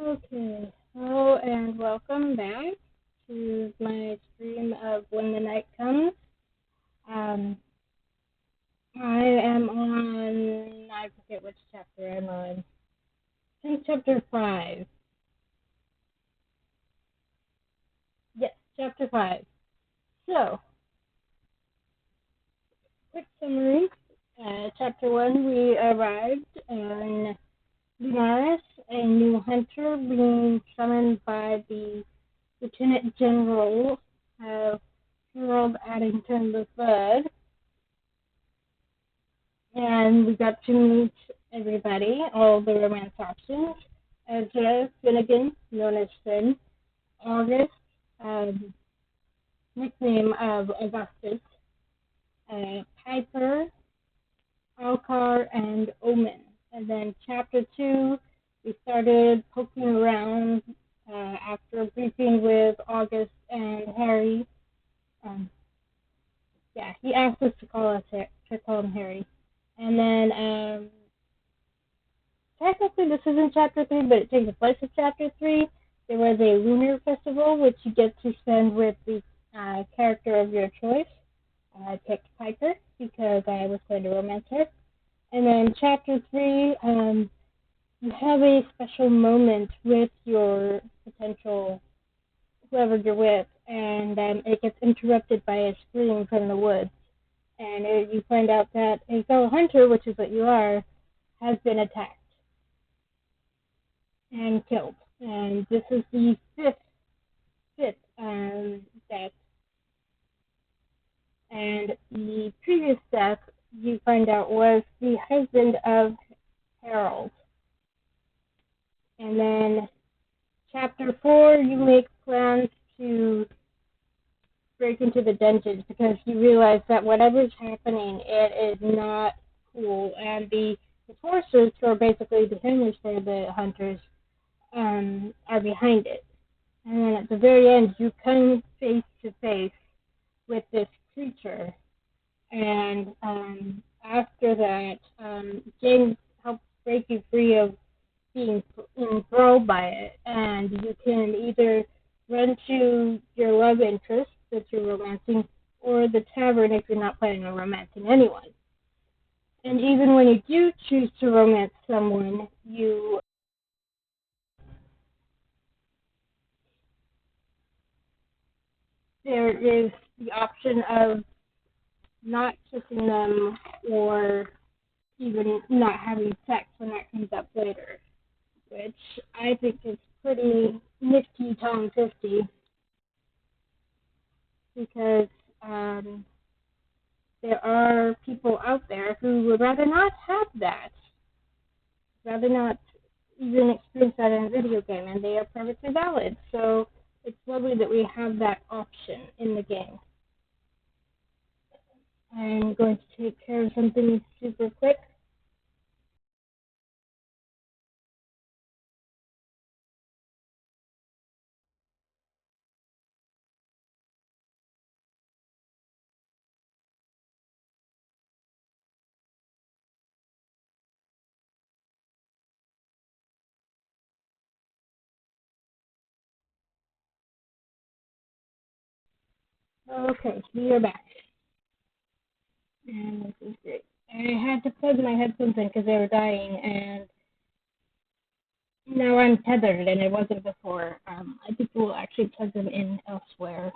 Okay, hello and welcome back to my stream of When the Night Comes. Um, I am on, I forget which chapter I'm on. I think chapter 5. Yes, chapter 5. So, quick summary. Chapter 1, we arrived in Lunaris, a new hunter being summoned by the Lieutenant General of Harold Addington III. And we got to meet everybody, all the romance options. Ezra Finnegan, known as Finn, August, nickname of Augustus, Piper, Alcar, and Omen. And then chapter 2, we started poking around after a briefing with August and Harry. He asked us to call him Harry. And then technically this isn't chapter 3, but it takes the place of chapter 3. There was a lunar festival, which you get to spend with the character of your choice. I picked Piper because I was going to romance her. And then chapter 3, you have a special moment with your potential, whoever you're with, and it gets interrupted by a scream from the woods. And you find out that a fellow hunter, which is what you are, has been attacked and killed. And this is the fifth death. And the previous death, you find out, was the husband of Harold. And then chapter 4, you make plans to break into the dungeons because you realize that whatever's happening, it is not cool. And the forces, who are basically the humans for the hunters, are behind it. And then at the very end, you come face to face with this creature. And after that, James helps break you free of being enthralled by it. And you can either run to your love interest that you're romancing, or the tavern if you're not planning on romancing anyone. And even when you do choose to romance someone, there is the option of not kissing them or even not having sex when that comes up later, which I think is pretty nifty Tom 50 because there are people out there who would rather not have that, rather not even experience that in a video game, and they are perfectly valid. So it's lovely that we have that option in the game. I'm going to take care of something super quick. Okay, we are back. And this is great. I had to plug my headphones in because they were dying, and now I'm tethered, and it wasn't before. I think we'll actually plug them in elsewhere.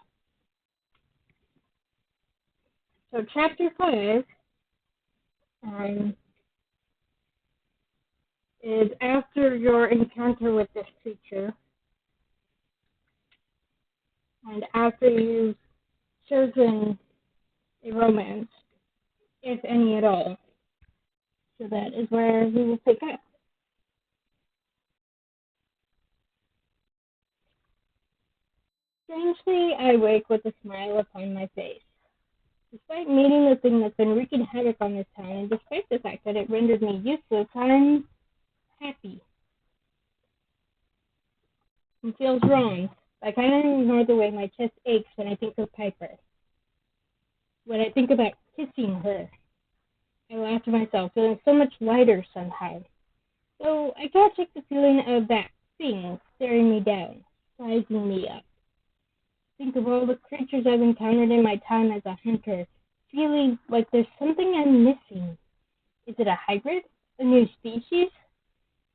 So chapter 5 is after your encounter with this creature, and after you've chosen a romance, if any at all. So that is where we will pick up. Strangely, I wake with a smile upon my face. Despite meeting the thing that's been wreaking havoc on this town, and despite the fact that it rendered me useless, I'm happy. It feels wrong. I kind of ignore the way my chest aches when I think of Piper. When I think about kissing her, I laugh to myself, feeling so much lighter somehow. So I can't shake the feeling of that thing staring me down, sizing me up. Think of all the creatures I've encountered in my time as a hunter, feeling like there's something I'm missing. Is it a hybrid? A new species?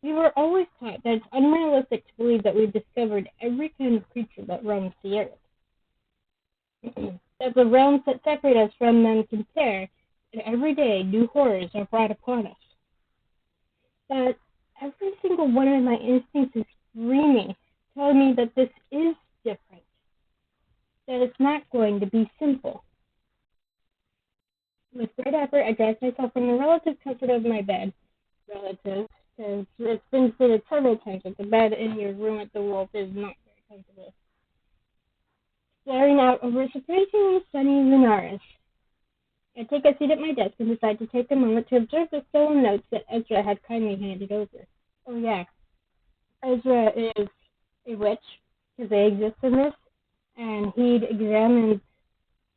We were always taught that it's unrealistic to believe that we've discovered every kind of creature that roams the earth. That the realms that separate us from them can tear, and every day new horrors are brought upon us. But every single one of my instincts is screaming, telling me that this is different, that it's not going to be simple. With great effort, I dragged myself from the relative comfort of my bed. Relative, because it's been stated several times that the bed in your room at the Wolf is not very comfortable. Staring out over a surprisingly sunny Lunaris, I take a seat at my desk and decide to take a moment to observe the stolen notes that Ezra had kindly handed over. Oh yeah, Ezra is a witch, because they exist in this, and he'd examined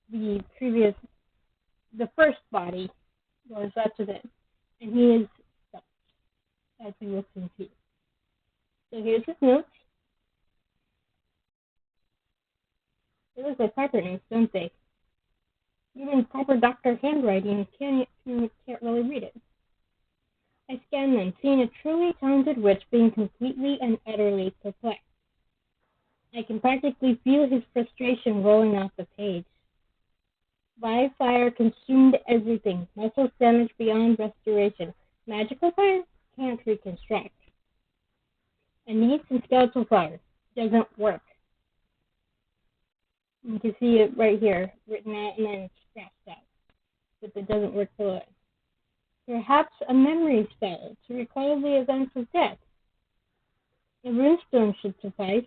the first body, or such of it, and he is stuck, as we listen to. So here's his notes. They look like proper notes, don't they? Even proper doctor handwriting can't really read it. I scan them, seeing a truly talented witch being completely and utterly perplexed. I can practically feel his frustration rolling off the page. Live fire consumed everything, muscles damaged beyond restoration. Magical fire can't reconstruct. A neat and skeletal fire doesn't work. You can see it right here, written out and then scratched out, but it doesn't work below it. Perhaps a memory spell to recall the events of death. A runestone should suffice.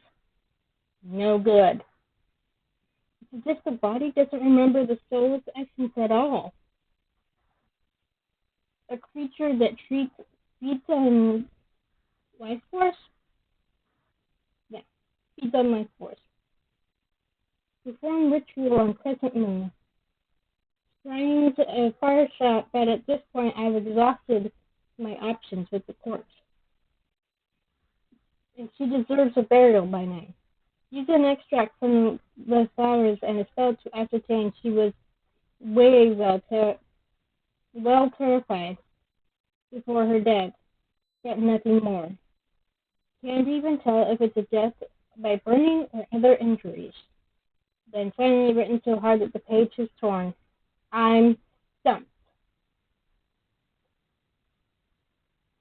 No good. It's as if the body doesn't remember the soul's essence at all. A creature that feeds on life force? Yeah, feeds on life force. Perform ritual on crescent moon. Trying a fire shot, but at this point I've exhausted my options with the corpse. And she deserves a burial by now. Use an extract from the flowers and a spell to ascertain she was well terrified before her death, but nothing more. Can't even tell if it's a death by burning or other injuries. Then finally written so hard that the page is torn. I'm stumped.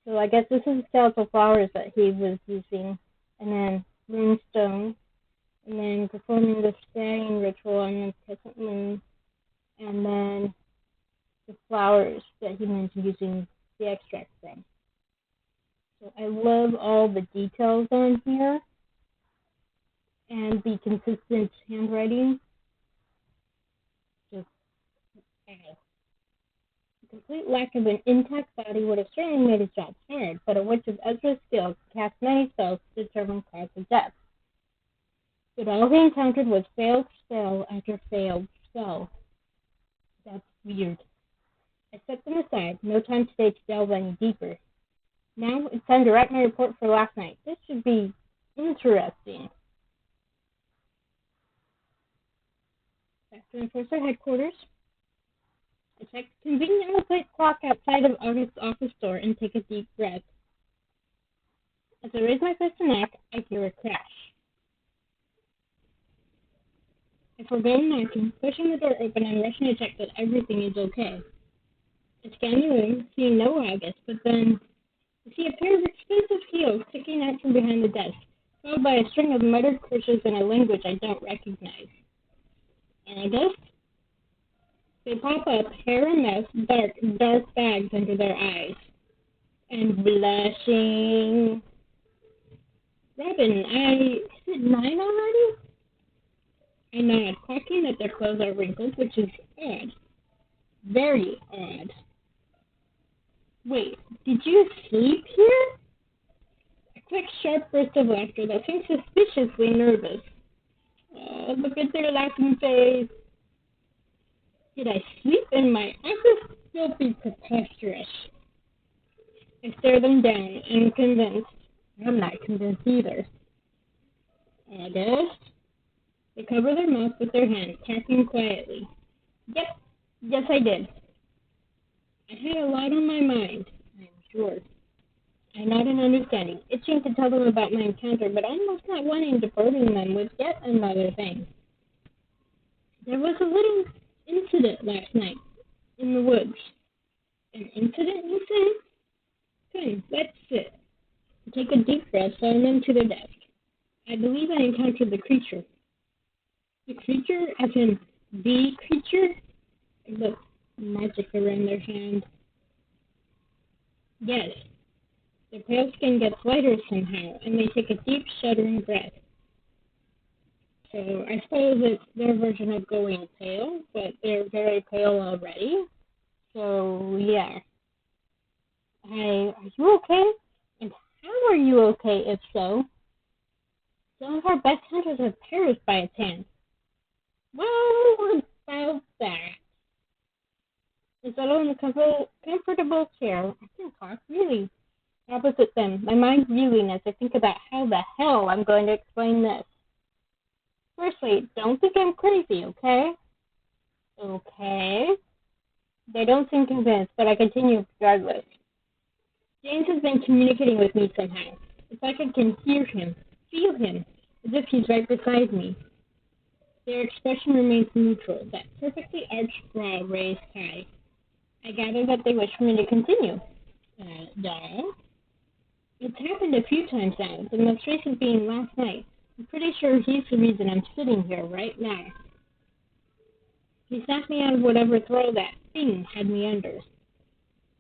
So I guess this is skeletal flowers that he was using, and then runestone, and then performing the scrying ritual on the crescent moon, and then the flowers that he mentioned using the extract from. So I love all the details on here, and the consistent handwriting. Just, the complete lack of an intact body would have certainly made his job hard, but a witch of Ezra's skills cast many spells to determine cause of death. But all he encountered was failed spell after failed spell. That's weird. I set them aside. No time today to delve any deeper. Now it's time to write my report for last night. This should be interesting. Back to Enforcer Headquarters. I check the conveniently placed clock outside of August's office door and take a deep breath. As I raise my fist and act, I hear a crash. I forego knocking, pushing the door open and rushing to check that everything is okay. I scan the room, seeing no August, but then I see a pair of expensive heels sticking out from behind the desk, followed by a string of muttered curses in a language I don't recognize. August? They pop up, hair a mess, dark bags under their eyes. And blushing. Robin, is it 9 already? I nod, clocking that their clothes are wrinkled, which is odd. Very odd. Wait, did you sleep here? A quick, sharp burst of laughter that seemed suspiciously nervous. Oh, look at their laughing face. Did I sleep in my office? Don't be preposterous. I stare them down, unconvinced. I'm not convinced either. August. They cover their mouth with their hands, talking quietly. Yep, yes I did. I had a lot on my mind, I'm sure. I nod in understanding, itching to tell them about my encounter, but almost not wanting to burden them with yet another thing. There was a little incident last night in the woods. An incident, you say? Come, let's sit. Take a deep breath, throwing them to their desk. I believe I encountered the creature. The creature, as in the creature? The magic around their hand. Yes. Their pale skin gets lighter somehow, and they take a deep, shuddering breath. So I suppose it's their version of going pale, but they're very pale already. So, yeah. Are you okay? And how are you okay, if so? Some of our best hunters have perished by its hand. Well, about that. I settle in a comfortable chair. I can talk, really. Opposite them, my mind reeling as I think about how the hell I'm going to explain this. Firstly, don't think I'm crazy, okay? Okay. They don't seem convinced, but I continue regardless. James has been communicating with me somehow. It's like I can hear him, feel him, as if he's right beside me. Their expression remains neutral, that perfectly arched brow raised high. I gather that they wish for me to continue. No. It's happened a few times now, the most recent being last night. I'm pretty sure he's the reason I'm sitting here right now. He snapped me out of whatever throw that thing had me under.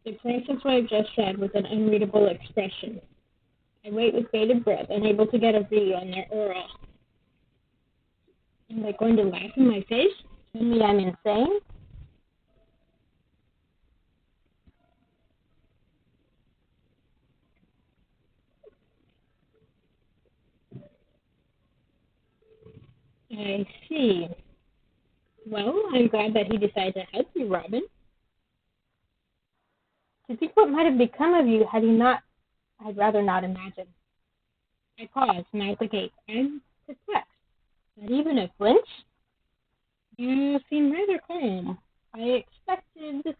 They process what I've just said with an unreadable expression. I wait with bated breath, unable to get a read on their aura. Am I going to laugh in my face? Tell me I'm insane? I see. Well, I'm glad that he decided to help you, Robin. To think what might have become of you had he not, I'd rather not imagine. I pause, mouth agape. I'm perplexed. Not even a flinch? You seem rather calm. I expected...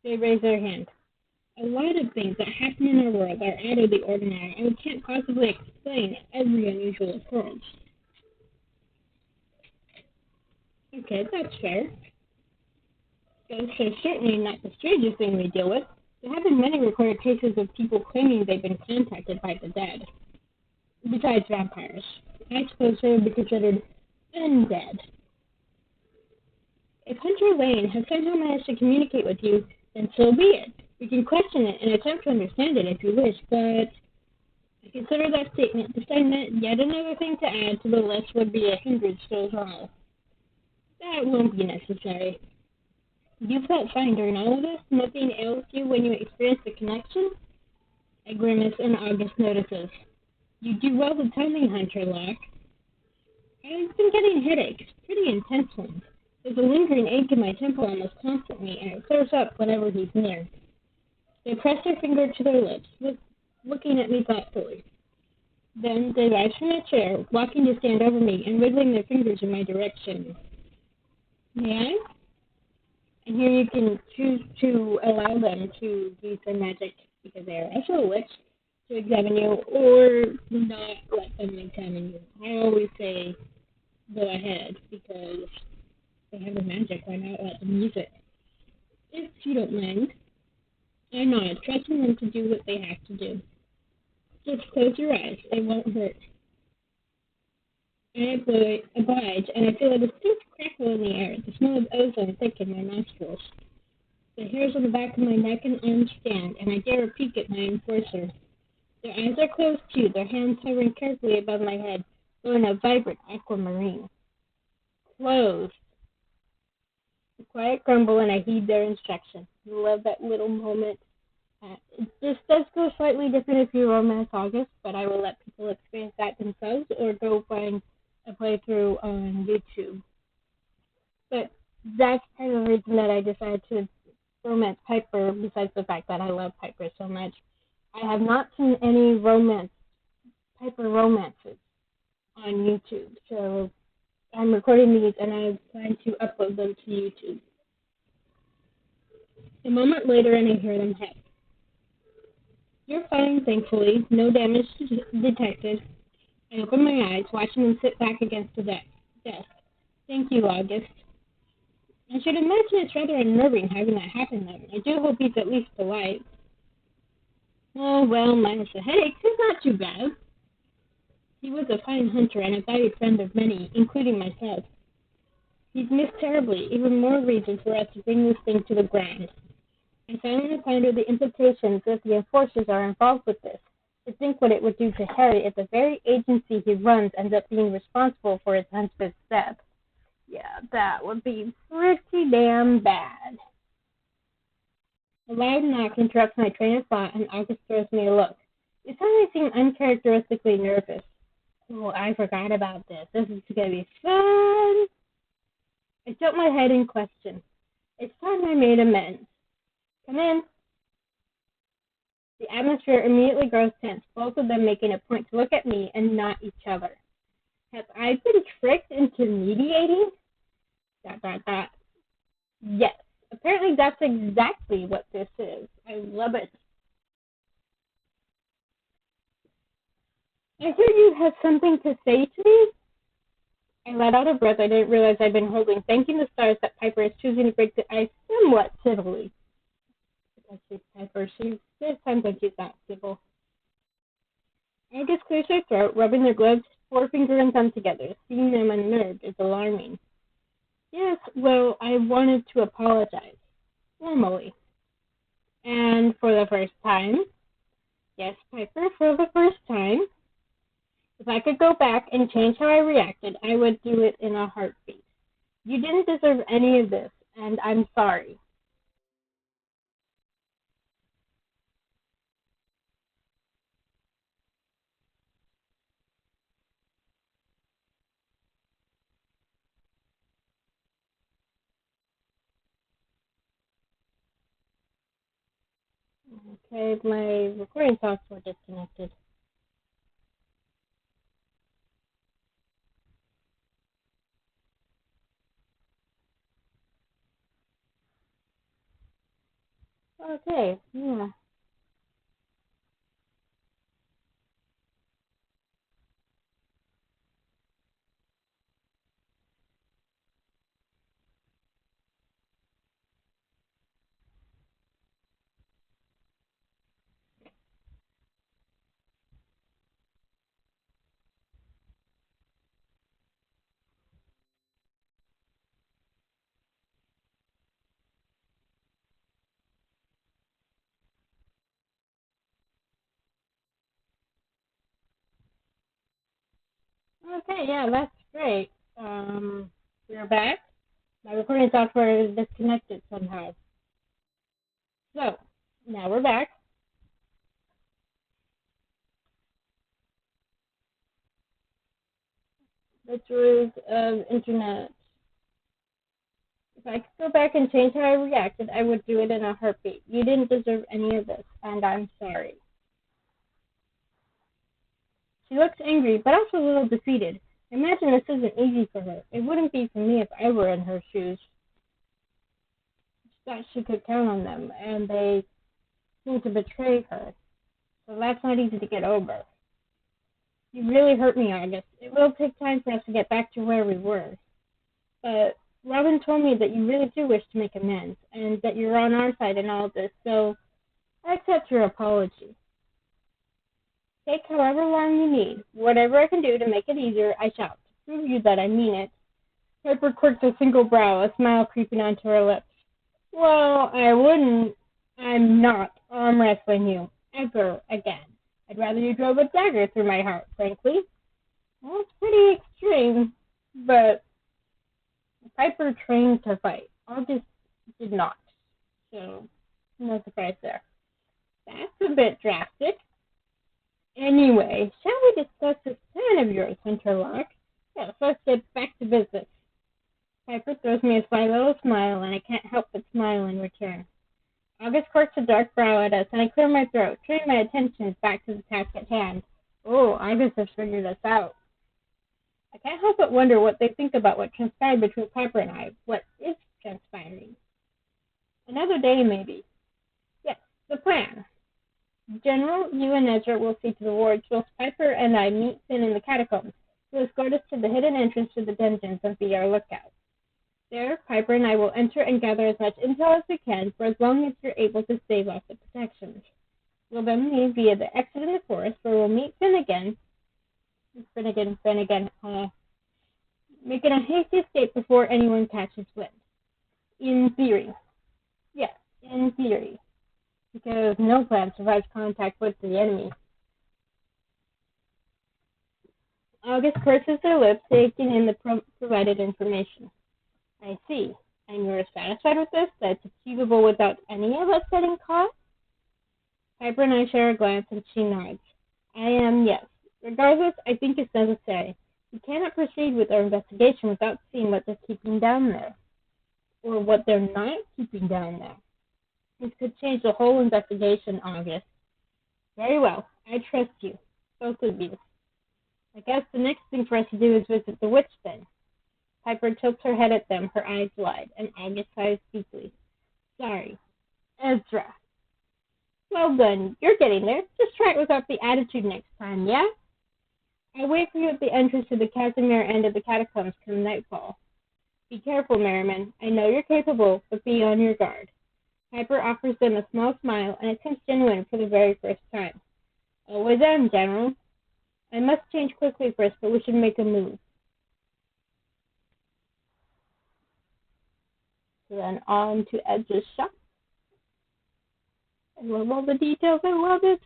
They raise their hand. A lot of things that happen in our world are out of the ordinary, and we can't possibly explain every unusual occurrence. Okay, that's fair. Ghosts are certainly not the strangest thing we deal with. There have been many recorded cases of people claiming they've been contacted by the dead. Besides vampires. I suppose they would be considered undead. If Hunter Lane has somehow managed to communicate with you, then so be it. We can question it and attempt to understand it if you wish, but I consider that statement yet another thing to add to the list would be a hindrance to us all. That won't be necessary. You felt fine during all of this? Nothing ails you when you experience the connection? I grimace and August notices. You do well to tell me, Hunter Locke. I've been getting headaches, pretty intense ones. There's a lingering ache in my temple almost constantly, and it flares up whenever he's near. They press their finger to their lips, looking at me thoughtfully. Then they rise from their chair, walking to stand over me and wiggling their fingers in my direction. May I? And here you can choose to allow them to use their magic, because they are also a witch, to examine you, or not let them examine you. I always say go ahead, because they have the magic. Why not let them use it? If you don't mind. I nod, trusting them to do what they have to do. Just close your eyes. It won't hurt. I oblige, and I feel a distinct crackle in the air, the smell of ozone thick in my nostrils. The hairs on the back of my neck and arms stand, and I dare a peek at my enforcer. Their eyes are closed too, their hands hovering carefully above my head, glowing a vibrant aquamarine. Closed. A quiet grumble, and I heed their instruction. I love that little moment. This does go slightly different if you romance August, but I will let people experience that themselves or go find a playthrough on YouTube. But that's part of the reason that I decided to romance Piper, besides the fact that I love Piper so much. I have not seen any romance Piper romances on YouTube. So I'm recording these and I plan to upload them to YouTube. A moment later and I hear them head. You're fine, thankfully. No damage detected. I open my eyes, watching them sit back against the desk. Thank you, August. I should imagine it's rather unnerving having that happen though. I do hope he's at least alive. Oh, well, minus a headache, it's not too bad. He was a fine hunter and a valued friend of many, including myself. He's missed terribly, even more reason for us to bring this thing to the ground. I finally ponder the implications if the enforcers are involved with this, to think what it would do to Harry if the very agency he runs ends up being responsible for his husband's death. Yeah, that would be pretty damn bad. A loud knock interrupts my train of thought, and August throws me a look. You suddenly seem uncharacteristically nervous. Oh, I forgot about this. This is going to be fun. I tilt my head in question. It's time I made amends. Come in. The atmosphere immediately grows tense, both of them making a point to look at me and not each other. Have I been tricked into mediating? ... Yes. Apparently that's exactly what this is. I love it. I hear you have something to say to me? I let out a breath I didn't realize I'd been holding, thanking the stars that Piper is choosing to break the ice somewhat civilly. Because she's Piper, there's times when she's not civil. August clears her throat, rubbing their gloved forefinger and thumb together. Seeing them unnerved is alarming. Yes, well, I wanted to apologize. Formally. And for the first time. Yes, Piper, for the first time. If I could go back and change how I reacted, I would do it in a heartbeat. You didn't deserve any of this, and I'm sorry. Okay, my recording software disconnected. Okay, yeah. Okay, yeah, that's great. We're back. My recording software is disconnected somehow. So, now we're back. The joys of internet. If I could go back and change how I reacted, I would do it in a heartbeat. You didn't deserve any of this, and I'm sorry. She looks angry, but also a little defeated. I imagine this isn't easy for her. It wouldn't be for me if I were in her shoes. She thought she could count on them, and they seemed to betray her. So that's not easy to get over. You really hurt me, August. It will take time for us to get back to where we were. But Robin told me that you really do wish to make amends, and that you're on our side in all this, so I accept your apology. Take however long you need. Whatever I can do to make it easier, I shall, to prove you that I mean it. Piper quirked a single brow, a smile creeping onto her lips. Well, I wouldn't. I'm not arm wrestling you, ever again. I'd rather you drove a dagger through my heart, frankly. Well, it's pretty extreme, but Piper trained to fight. August did not, so no surprise there. That's a bit drastic. Anyway, shall we discuss this plan of yours, Winterlock? Yes, let's get back to business. Piper throws me a sly little smile, and I can't help but smile in return. August quirks a dark brow at us, and I clear my throat, turning my attention back to the task at hand. Oh, August has figured us out. I can't help but wonder what they think about what transpired between Piper and I. What is transpiring? Another day, maybe. Yes, the plan. General, you and Ezra will see to the wards, whilst Piper and I meet Finn in the catacombs. He'll escort us to the hidden entrance to the dungeons and be our lookout. There, Piper and I will enter and gather as much intel as we can for as long as you're able to stave off the protections. We'll then leave via the exit in the forest, where we'll meet Finn again, making a hasty escape before anyone catches wind. In theory. Yes, in theory. Because no plan survives contact with the enemy. August purses her lips, taking in the provided information. I see. And you're satisfied with this? That's achievable without any of us getting caught? Piper and I share a glance, and she nods. I am, yes. Regardless, I think it's necessary. We cannot proceed with our investigation without seeing what they're keeping down there. Or what they're not keeping down there. This could change the whole investigation, August. Very well. I trust you. Both of you. I guess the next thing for us to do is visit the witch then. Piper tilts her head at them, her eyes wide, and August sighs deeply. Sorry. Ezra. Well done. You're getting there. Just try it without the attitude next time, yeah? I'll wait for you at the entrance to the Casimir end of the catacombs come nightfall. Be careful, Merriman. I know you're capable, but be on your guard. Piper offers them a small smile, and it seems genuine for the very first time. Always am, General. I must change quickly first, but we should make a move. So then on to Ezra's shop. I love all the details. I love it.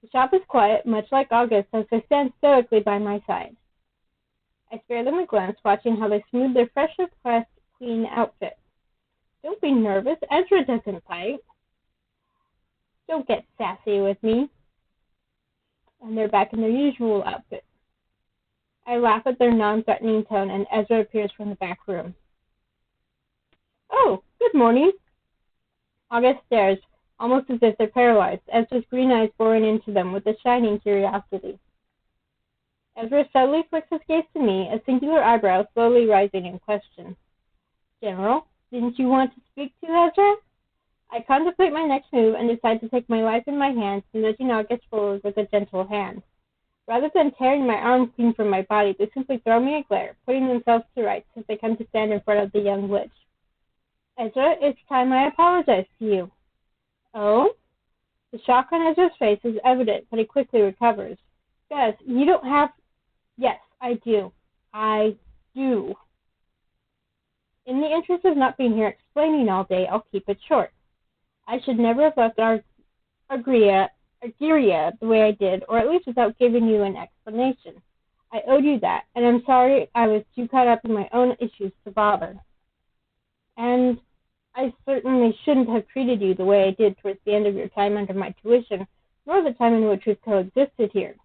The shop is quiet, much like August, as they stand stoically by my side. I spare them a glance, watching how they smooth their freshly pressed, clean outfit. Don't be nervous. Ezra doesn't fight. Don't get sassy with me. And they're back in their usual outfit. I laugh at their non-threatening tone, and Ezra appears from the back room. Oh, good morning. August stares, almost as if they're paralyzed, Ezra's green eyes boring into them with a shining curiosity. Ezra subtly flicks his gaze to me, a singular eyebrow slowly rising in question. General, didn't you want to speak to Ezra? I contemplate my next move and decide to take my life in my hands, nudging August forward with a gentle hand. Rather than tearing my arm clean from my body, they simply throw me a glare, putting themselves to rights as they come to stand in front of the young witch. Ezra, it's time I apologize to you. Oh? The shock on Ezra's face is evident, but he quickly recovers. Yes, you don't have... Yes, I do. I do. In the interest of not being here explaining all day, I'll keep it short. I should never have left Argyria the way I did, or at least without giving you an explanation. I owed you that, and I'm sorry I was too caught up in my own issues to bother. And I certainly shouldn't have treated you the way I did towards the end of your time under my tuition, nor the time in which we've coexisted here.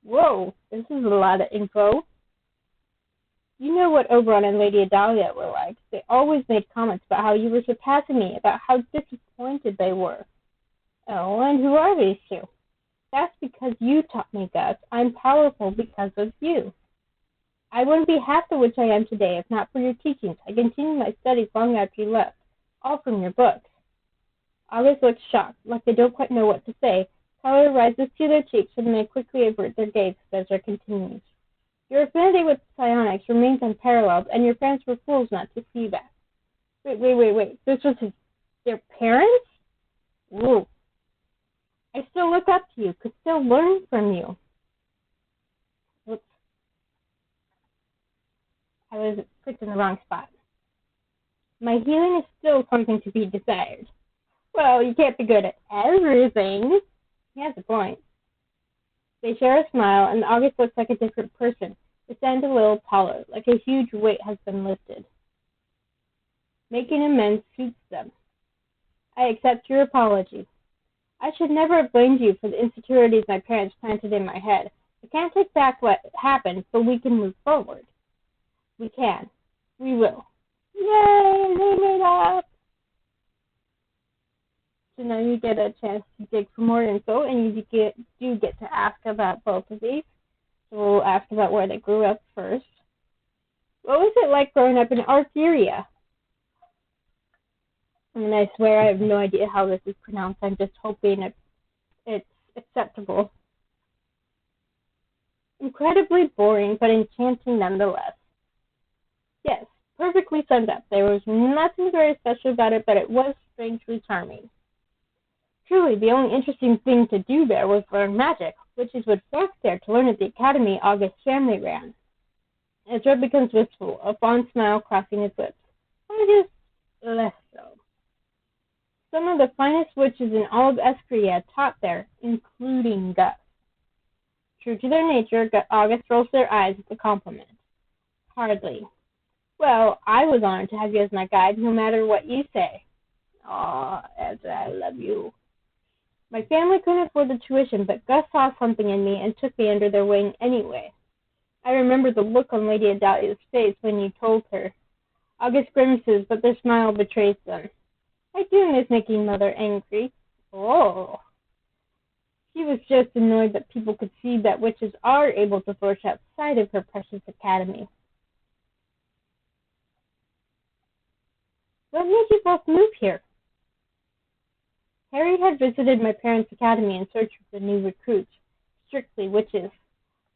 Whoa, this is a lot of info. You know what Oberon and Lady Adalia were like. They always made comments about how you were surpassing me, about how disappointed they were. Oh, and who are these two? That's because you taught me, Gus. I'm powerful because of you. I wouldn't be half the witch I am today if not for your teachings. I continued my studies long after you left, all from your books. August looks shocked, like they don't quite know what to say. Color rises to their cheeks, and they quickly avert their gaze as Ezra continues. Your affinity with psionics remains unparalleled, and your parents were fools not to see that. Wait. This was their parents? Ooh. I still look up to you, could still learn from you. Oops. I was clicked in the wrong spot. My healing is still something to be desired. Well, you can't be good at everything. He has a point. They share a smile, and August looks like a different person. They stand a little taller, like a huge weight has been lifted. Making amends suits them. I accept your apology. I should never have blamed you for the insecurities my parents planted in my head. I can't take back what happened, but we can move forward. We can. We will. Yay! They made up! So you get a chance to dig for more info, and you do get to ask about both of these. So we'll ask about where they grew up first. What was it like growing up in Arteria? And I swear I have no idea how this is pronounced. I'm just hoping it's acceptable. Incredibly boring, but enchanting nonetheless. Yes, perfectly summed up. There was nothing very special about it, but it was strangely charming. Truly, the only interesting thing to do there was learn magic, which is what flocked there to learn at the academy August's family ran. Ezra becomes wistful, a fond smile crossing his lips. August, less so. Some of the finest witches in all of Escria taught there, including Gus. True to their nature, August rolls their eyes at the compliment. Hardly. Well, I was honored to have you as my guide, no matter what you say. Aw, Ezra, I love you. My family couldn't afford the tuition, but Gus saw something in me and took me under their wing anyway. I remember the look on Lady Adalia's face when you told her. August grimaces, but their smile betrays them. I do miss making Mother angry. Oh. She was just annoyed that people could see that witches are able to flourish outside of her precious academy. What made you both move here? Harry had visited my parents' academy in search of the new recruits, strictly witches.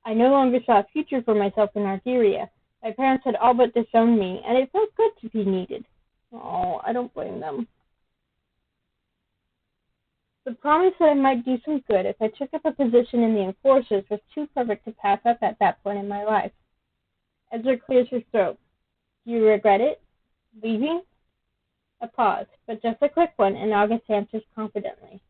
I no longer saw a future for myself in Arteria. My parents had all but disowned me, and it felt good to be needed. Oh, I don't blame them. The promise that I might do some good if I took up a position in the Enforcers was too perfect to pass up at that point in my life. Ezra clears his throat. Do you regret it? Leaving? A pause, but just a quick one, and August answers confidently.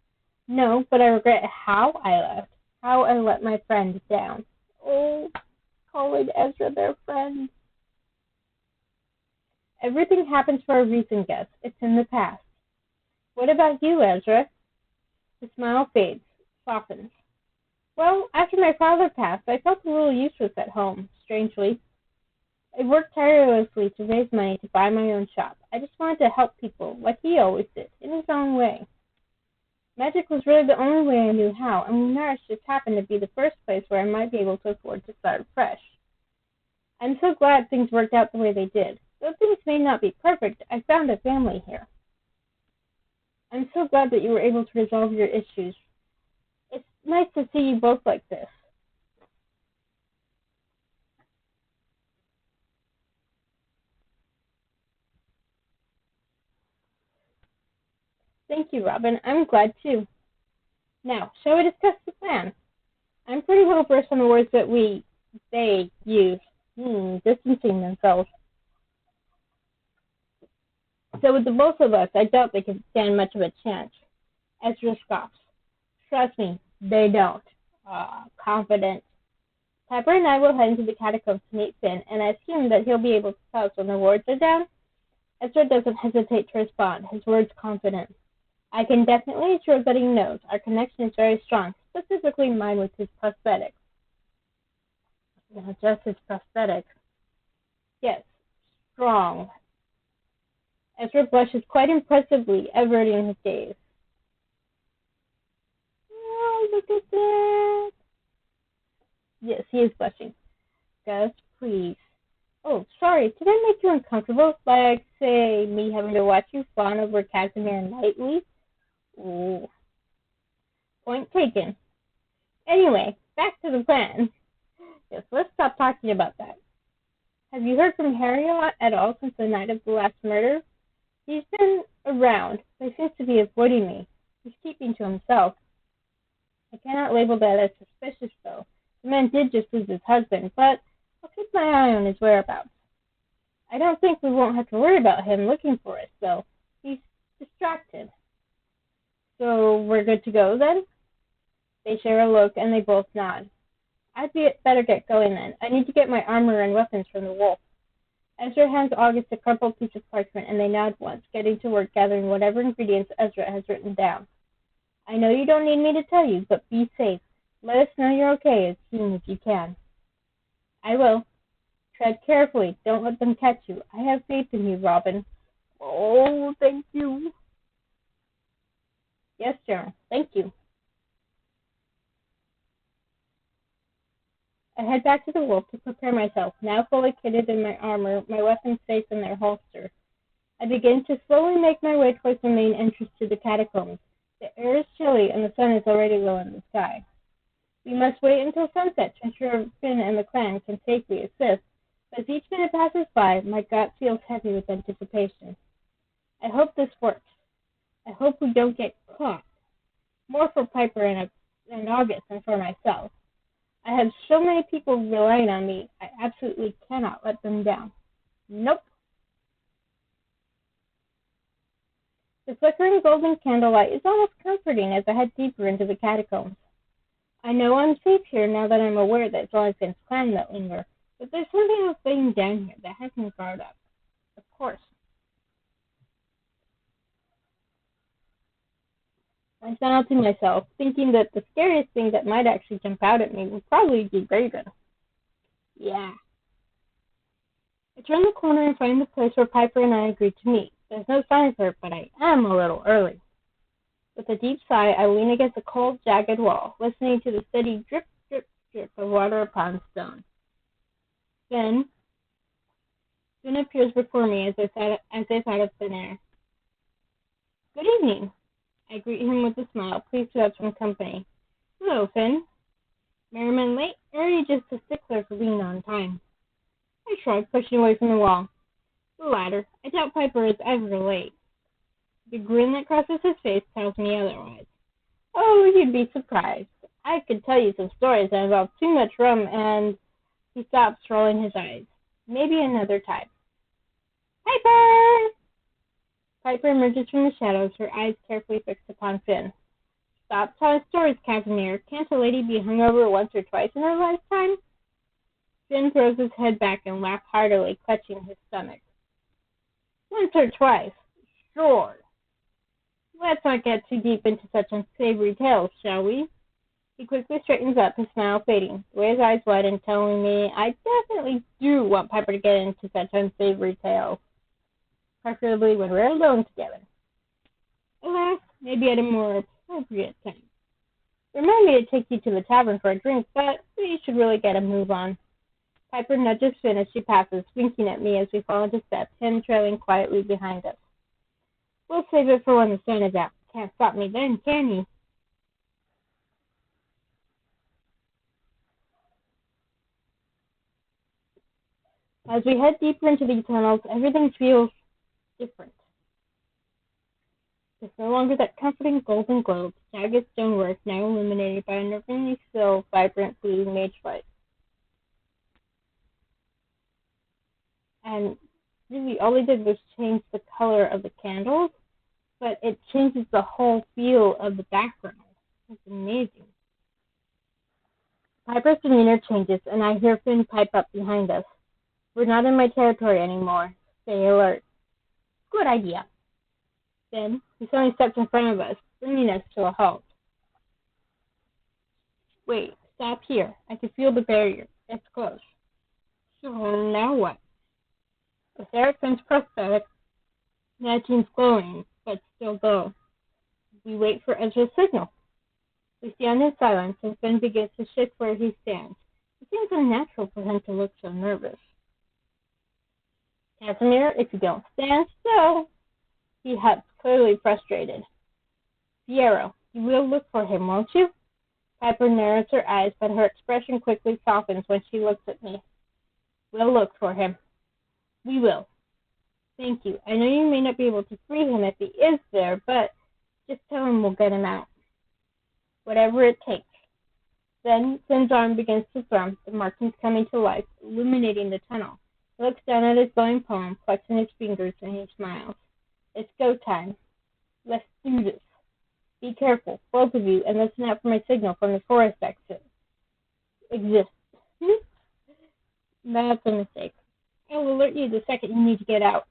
No, but I regret how I left, how I let my friend down. Oh, calling Ezra their friend. Everything happens for a reason, Gus. It's in the past. What about you, Ezra? The smile fades, softens. Well, after my father passed, I felt a little useless at home, strangely. I worked tirelessly to raise money to buy my own shop. I just wanted to help people, like he always did, in his own way. Magic was really the only way I knew how, and Lunaris just happened to be the first place where I might be able to afford to start fresh. I'm so glad things worked out the way they did. Though things may not be perfect, I found a family here. I'm so glad that you were able to resolve your issues. It's nice to see you both like this. Thank you, Robin. I'm glad too. Now, shall we discuss the plan? I'm pretty well versed on the words that they use. Distancing themselves. So with the both of us, I doubt they could stand much of a chance. Ezra scoffs. Trust me, they don't. Confident. Pepper and I will head into the catacombs to meet Finn, and I assume that he'll be able to tell us when the wards are down. Ezra doesn't hesitate to respond, his words confident. I can definitely assure that he knows. Our connection is very strong, specifically mine with his prosthetics. Not just his prosthetics. Yes, strong. Ezra blushes quite impressively, averting his gaze. Oh, look at that. Yes, he is blushing. Gus, please. Oh, sorry, did I make you uncomfortable? Like, say, me having to watch you fawn over Casimir nightly? Ooh. Point taken. Anyway, back to the plan. Yes, let's stop talking about that. Have you heard from Harry at all since the night of the last murder? He's been around, but he seems to be avoiding me. He's keeping to himself. I cannot label that as suspicious, though. The man did just lose his husband, but I'll keep my eye on his whereabouts. I don't think we won't have to worry about him looking for us, though. He's distracted. So we're good to go, then? They share a look, and they both nod. I'd better get going, then. I need to get my armor and weapons from the wolf. Ezra hands August a crumpled piece of parchment, and they nod once, getting to work gathering whatever ingredients Ezra has written down. I know you don't need me to tell you, but be safe. Let us know you're okay as soon as you can. I will. Tread carefully. Don't let them catch you. I have faith in you, Robin. Oh, thank you. Yes, General. Thank you. I head back to the wolf to prepare myself, now fully kitted in my armor, my weapons safe in their holster. I begin to slowly make my way towards the main entrance to the catacombs. The air is chilly and the sun is already low in the sky. We must wait until sunset to ensure Finn and the clan can safely assist. As each minute passes by, my gut feels heavy with anticipation. I hope this works. I hope we don't get caught. More for Piper and August than for myself. I have so many people relying on me, I absolutely cannot let them down. Nope. The flickering golden candlelight is almost comforting as I head deeper into the catacombs. I know I'm safe here now that I'm aware that it's only Finn's clan that linger, but there's something else laying down here that hasn't guard up. Of course. I smile to myself, thinking that the scariest thing that might actually jump out at me would probably be Raven. Yeah. I turn the corner and find the place where Piper and I agreed to meet. There's no sign of her, but I am a little early. With a deep sigh, I lean against the cold, jagged wall, listening to the steady drip, drip, drip of water upon stone. Then Finn appears before me as if out of thin air. Good evening. I greet him with a smile, pleased to have some company. Hello, Finn. Merriman late, or are you just a stickler for being on time? I shrug, pushing away from the wall. The latter. I doubt Piper is ever late. The grin that crosses his face tells me otherwise. Oh, you'd be surprised. I could tell you some stories that involve too much rum and... He stops, rolling his eyes. Maybe another time. Piper! Piper emerges from the shadows, her eyes carefully fixed upon Finn. Stop telling stories, Casimir. Can't a lady be hungover once or twice in her lifetime? Finn throws his head back and laughs heartily, clutching his stomach. Once or twice? Sure. Let's not get too deep into such unsavory tales, shall we? He quickly straightens up, his smile fading, the way his eyes widen, telling me I definitely do want Piper to get into such unsavory tales, preferably when we're alone together. Alas, maybe at a more appropriate time. Remind me to take you to the tavern for a drink, but we should really get a move on. Piper nudges Finn as she passes, winking at me as we fall into step, him trailing quietly behind us. We'll save it for when the sun is out. Can't stop me then, can you? As we head deeper into these tunnels, everything feels different. There's no longer that comforting golden globe, jagged stonework now illuminated by a nervously still, vibrant blue mage light. And really, all they did was change the color of the candles, but it changes the whole feel of the background. It's amazing. Piper's demeanor changes, and I hear Finn pipe up behind us. We're not in my territory anymore. Stay alert. Good idea. Then, he suddenly steps in front of us, bringing us to a halt. Wait, stop here. I can feel the barrier. It's close. So, now what? The Seraphim's prosthetic, matching glowing, but still glow. We wait for Ezra's signal. We stand in silence, and Finn begins to shift where he stands. It seems unnatural for him to look so nervous. Casimir, if you don't stand still, he huffs, clearly frustrated. Fiero, you will look for him, won't you? Piper narrows her eyes, but her expression quickly softens when she looks at me. We'll look for him. We will. Thank you. I know you may not be able to free him if he is there, but just tell him we'll get him out. Whatever it takes. Then Finn's arm begins to thrum, the markings coming to life, illuminating the tunnel. He looks down at his glowing palm, flexing his fingers, and he smiles. It's go time. Let's do this. Be careful, both of you, and listen out for my signal from the forest exit. Exists. That's a mistake. I will alert you the second you need to get out.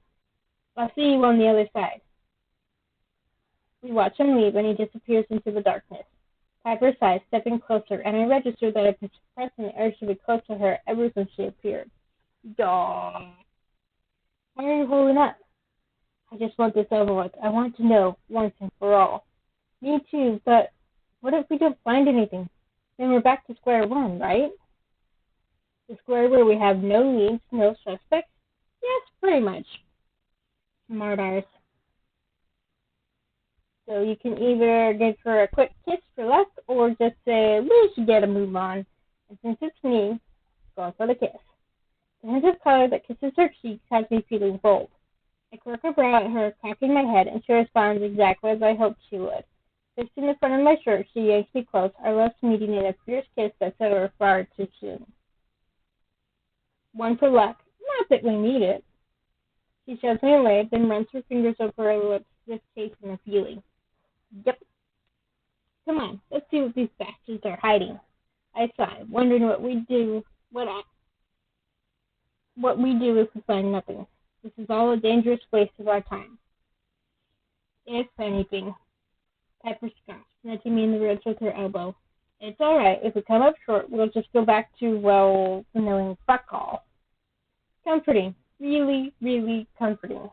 I'll see you on the other side. We watch him leave, and he disappears into the darkness. Piper sighs, stepping closer, and I register that I've been suppressing the urge to be close to her ever since she appeared. Daw. Why are you holding up? I just want this over with. I want to know, once and for all. Me too, but what if we don't find anything? Then we're back to square one, right? The square where we have no leads, no suspects? Yes, pretty much. Smart ass. So you can either give her a quick kiss for luck or just say, we should get a move on. And since it's me, go for the kiss. The hint of color that kisses her cheeks has me feeling bold. I quirk a brow at her, cocking my head, and she responds exactly as I hoped she would. Twisting the front of my shirt, she yanks me close, our lips meeting in a fierce kiss that's over far too soon. One for luck. Not that we need it. She shoves me away, then runs her fingers over her lips, just tasting the feeling. Yep. Come on, let's see what these bastards are hiding. I sigh, wondering what we do if we find nothing. This is all a dangerous waste of our time. If anything, Pepper scoffs, nudging me in the ribs with her elbow. It's all right. If we come up short, we'll just go back to, well, knowing fuck all. Comforting. Really, really comforting.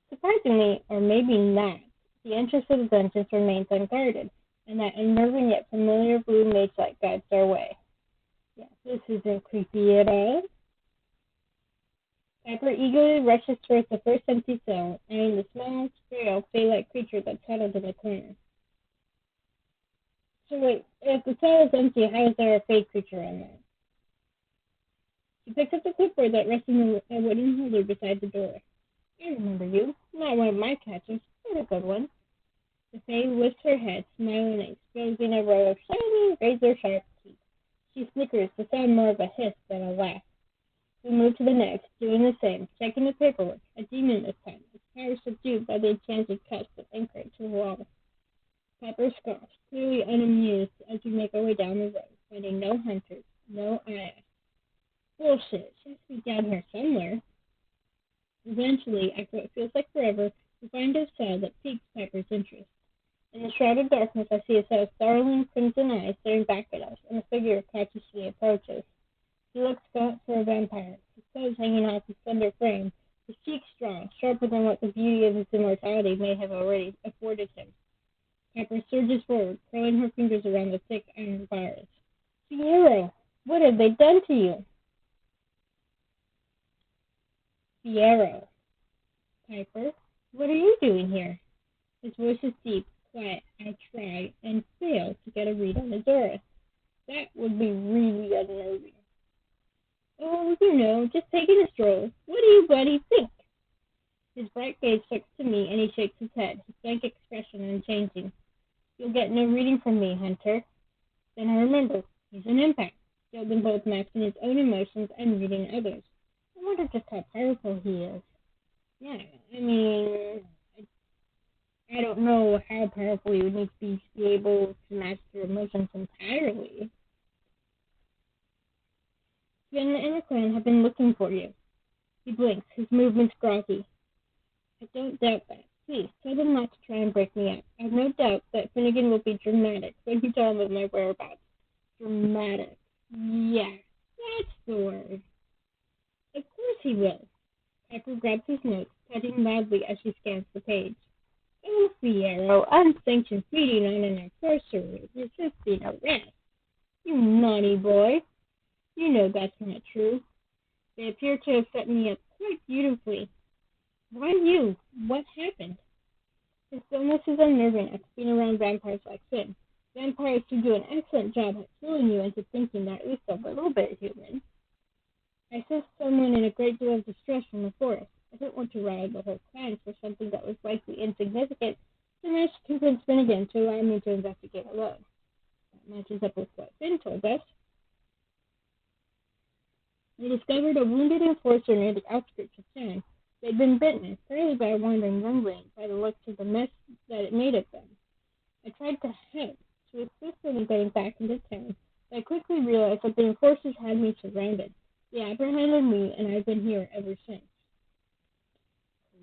Surprisingly, or maybe not, the entrance to the dungeons remains unguarded, and that unnerving yet familiar blue mage light guides our way. Yeah, this isn't creepy at all. Pepper eagerly rushes towards the first empty cell, eyeing the small, frail, fey-like creature that's huddled in the corner. So wait, if the cell is empty, how is there a fey creature in there? She picks up the clipboard that rests in a wooden holder beside the door. I remember you. Not one of my catches, but a good one. The Fae lifts her head, smiling and exposing a row of shiny, razor-sharp teeth. She snickers to sound more of a hiss than a laugh. We move to the next, doing the same, checking the paperwork. A demon this time, its power subdued by the enchanted cuffs that anchor it to the wall. Pepper scoffs, clearly unamused, as we make our way down the road, finding no hunters, no Aya. Bullshit, she has to be down here somewhere. Eventually, after what feels like forever, we find a cell that piques Pepper's interest. In the shrouded darkness, I see a set of startling crimson eyes staring back at us, and a figure cautiously approaches. He looks gaunt for a vampire, his clothes hanging off his slender frame, his cheeks strong, sharper than what the beauty of his immortality may have already afforded him. Pepper surges forward, curling her fingers around the thick iron bars. Fiero, what have they done to you? Fiero. Piper, what are you doing here? His voice is deep, quiet. I try and fail to get a read on Azora. That would be really unnerving. Oh, just taking a stroll. What do you buddy think? His bright gaze flicks to me, and he shakes his head, his blank expression unchanging. You'll get no reading from me, Hunter. Then I remember, he's an empath, skilled in both masking his own emotions and reading others. I wonder just how powerful he is. Yeah, I mean, I don't know how powerful you would need to be able to master emotions entirely. Finn and the clan have been looking for you. He blinks, his movements groggy. I don't doubt that. Please, tell them not to try and break me up. I have no doubt that Finnegan will be dramatic when you tell him of my whereabouts. Dramatic. Yeah, that's the word. Of course he will. Pepper grabs his notes, typing loudly as she scans the page. Oh, Fiero, unsanctioned feeding on an incarcerated, resisting arrest. You naughty boy. You know that's not true. They appear to have set me up quite beautifully. Why you? What happened? His illness is unnerving after being around vampires like Finn. Vampires who do an excellent job at fooling you into thinking they're at least a little bit human. I saw someone in a great deal of distress from the forest. I didn't want to ride the whole clan for something that was likely insignificant, so I convinced Finnegan to allow me to investigate alone. That matches up with what Finn told us. We discovered a wounded enforcer near the outskirts of town. They'd been bitten, probably by a wandering youngling, by the looks of the mess that it made of them. I tried to help, to assist them in getting back into town, but I quickly realized that the enforcers had me surrounded. They apprehended me, and I've been here ever since.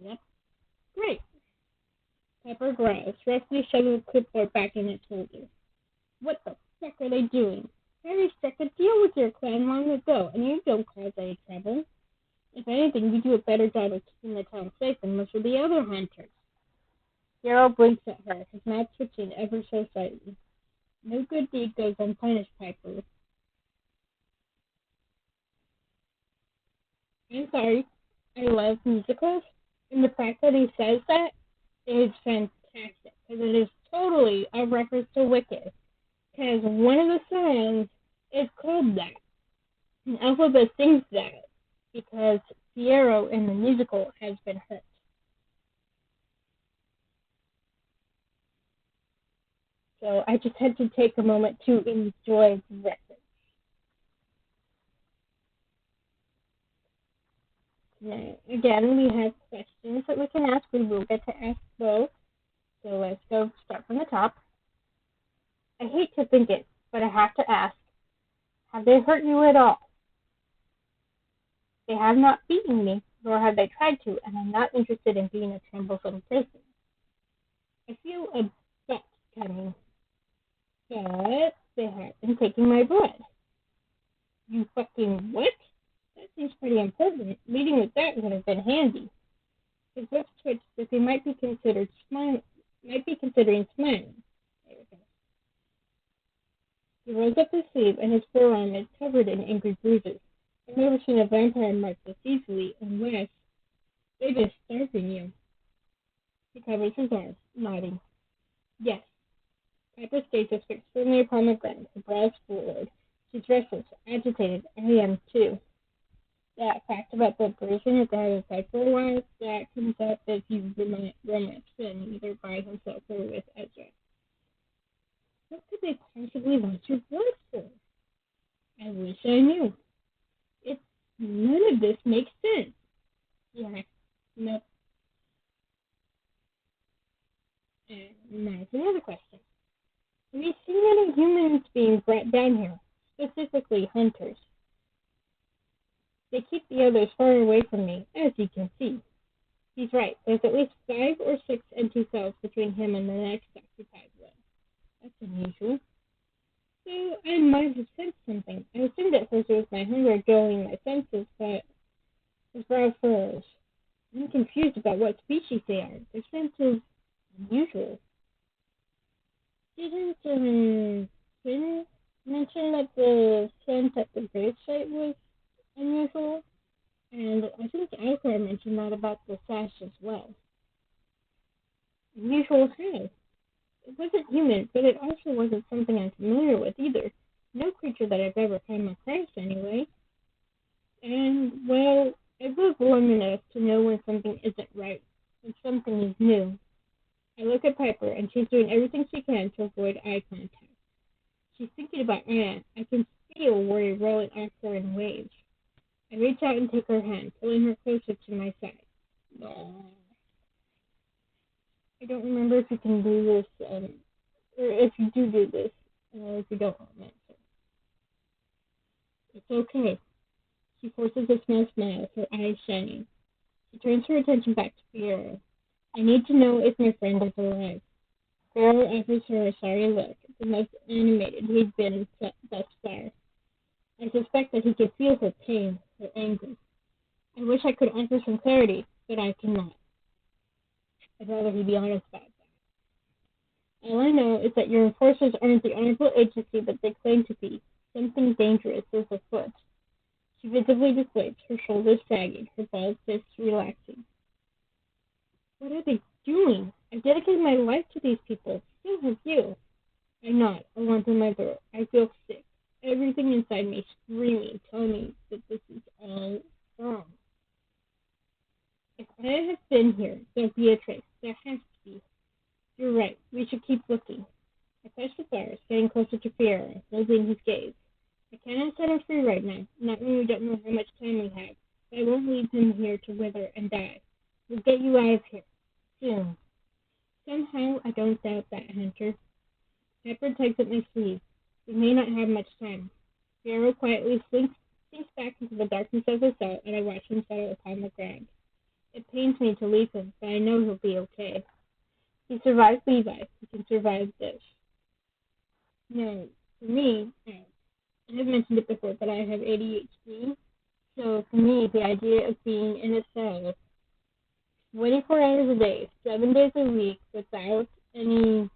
Yep. Great. Pepper growls, roughly shoving the clipboard back in its holder. What the fuck are they doing? Harry struck a deal with your clan long ago, and you don't cause any trouble. If anything, you do a better job of keeping the town safe than most of the other hunters. Darrow blinks at her, his mouth twitching ever so slightly. No good deed goes unpunished, Piper. I'm sorry. I love musicals, and the fact that he says that is fantastic, because it is totally a reference to Wicked, because one of the songs is called that, and Elphaba sings that, because Fiyero in the musical has been hurt. So I just had to take a moment to enjoy the reference. Now, again, we have questions that we can ask. We will get to ask both. So let's go start from the top. I hate to think it, but I have to ask, have they hurt you at all? They have not beaten me, nor have they tried to, and I'm not interested in being a troublesome person. I feel a but coming, but they have been taking my blood. You fucking what? That seems pretty important. Leading with that would have been handy. His lips twitched as he might be considering smiling. He rolls up his sleeve, and his forearm is covered in angry bruises. I've never seen a vampire mark this easily, unless they're just starving you. He covers his arm, nodding. Yes. Piper's gaze is fixed firmly upon the ground, her brows furrowed. She's restless, agitated. I am, too. That fact about the bruising at the head of Piper-wise, that comes up as he's romanced Finn, either by himself or with Ezra. What could they possibly want your blood for? I wish I knew. None of this makes sense. Yeah, nope. And now for another question. Have you seen any humans being brought down here? Specifically hunters. They keep the others far away from me, as you can see. He's right. There's at least 5 or 6 empty cells between him and the next occupied one. That's unusual. So I might have sensed something. I assumed at first it was my hunger dulling my senses, but his brow furrows. I'm confused about what species they are. Their sense is unusual. Didn't Finn mention that the sense at the gravesite was unusual? And I think Alcor mentioned that about the sash as well. Unusual how? It wasn't human, but it also wasn't something I'm familiar with either. No creature that I've ever come across, anyway. And, well, I've lived long enough to know when something isn't right, when something is new. I look at Piper, and she's doing everything she can to avoid eye contact. She's thinking about Anne. I can feel worry rolling off her in waves. I reach out and take her hand, pulling her closer to my side. No. I don't remember if you can do this, or if you do this, or if you don't want to answer. It's okay. She forces a small smile, her eyes shining. She turns her attention back to Fiyero. I need to know if my friend is alive. Fiyero offers her a sorry look, the most animated he'd been thus far. I suspect that he could feel her pain, her anger. I wish I could offer some clarity, but I cannot. I'd rather he be honest about that. All I know is that your enforcers aren't the honorable agency that they claim to be. Something dangerous is afoot. She visibly deflates, her shoulders sagging, her bald fists relaxing. What are they doing? I've dedicated my life to these people. So have you. I nod, along to my throat. I feel sick. Everything inside me screaming, telling me that this is all wrong. If I have been here, there'll be a trace. There has to be. You're right. We should keep looking. I touch the flowers, getting closer to Fiyero, holding his gaze. I cannot set him free right now, not when we don't know how much time we have. But I won't leave him here to wither and die. We'll get you out of here. Soon. Somehow, I don't doubt that, Hunter. Pepper tugs at my sleeve. We may not have much time. Fiyero quietly sinks back into the darkness of his cell, and I watch him settle upon the ground. It pains me to leave him, but I know he'll be okay. He survived Levi. He can survive this. Now, for me, I have mentioned it before, but I have ADHD. So So to me, the idea of being in a cell 24 hours a day, 7 days a week, without any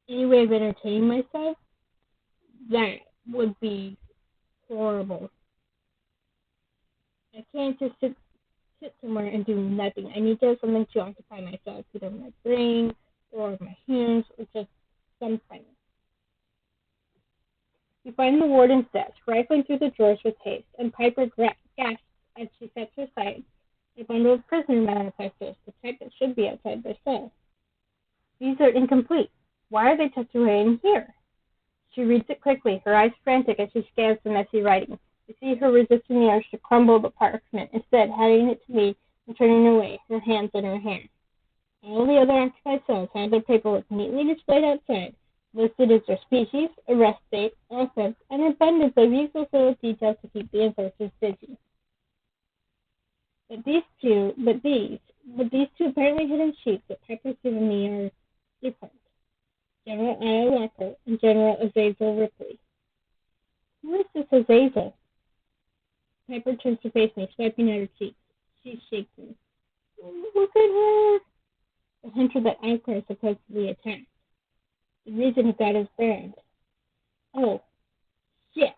way of entertaining myself, that would be horrible. I can't just sit somewhere and do nothing. I need to have something to occupy myself, either my brain or my hands or just something. We find the warden's desk, rifling through the drawers with haste, and Piper gasps as she sets aside a bundle of prisoner manifestos, the type that should be outside their cell. These are incomplete. Why are they tucked away in here? She reads it quickly, her eyes frantic as she scans the messy writing. I see her resisting the urge to crumble the parchment, instead handing it to me and turning away, her hands in her hair. All the other occupied cells have their paperwork neatly displayed outside, listed as their species, arrest date, offense, and an abundance of useless little details to keep the enforcers busy. But these two apparently hidden sheets that Piper's given me are different. General Aya Walker and General Azazel Ripley. Who is this Azazel? Piper turns to face me, swiping at her cheeks. She's shaking. Look at her! The hunter that Alcor supposedly attacked. The reason he got his brand. Oh, shit!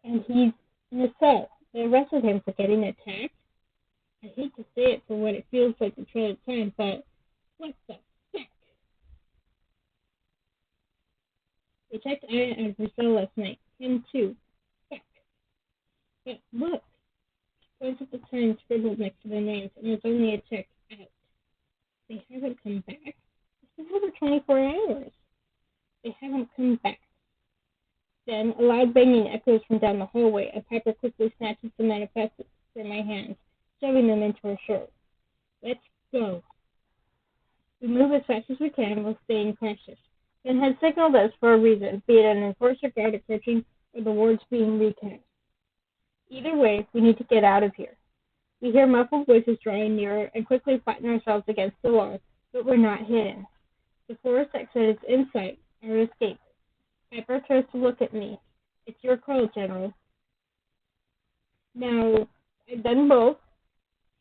And he's in a cell. They arrested him for getting attacked. I hate to say it for what it feels like to try to time, but what the fuck? They checked Aya out of her cell last night. Him too. Fuck. But look. She points at the time scribbled next to their names, and it's only a check out. They haven't come back. It's been over 24 hours. They haven't come back. Then a loud banging echoes from down the hallway, and Piper quickly snatches the manifestos from my hands, shoving them into her shirt. Let's go. We move as fast as we can while staying cautious. Ben had signaled us for a reason, be it an enforcer guard approaching or the wards being recast. Either way, we need to get out of here. We hear muffled voices drawing nearer and quickly flatten ourselves against the wall, but we're not hidden. The forest exit is in sight, our escape. Piper turns to look at me. It's your call, General. Now, I've done both,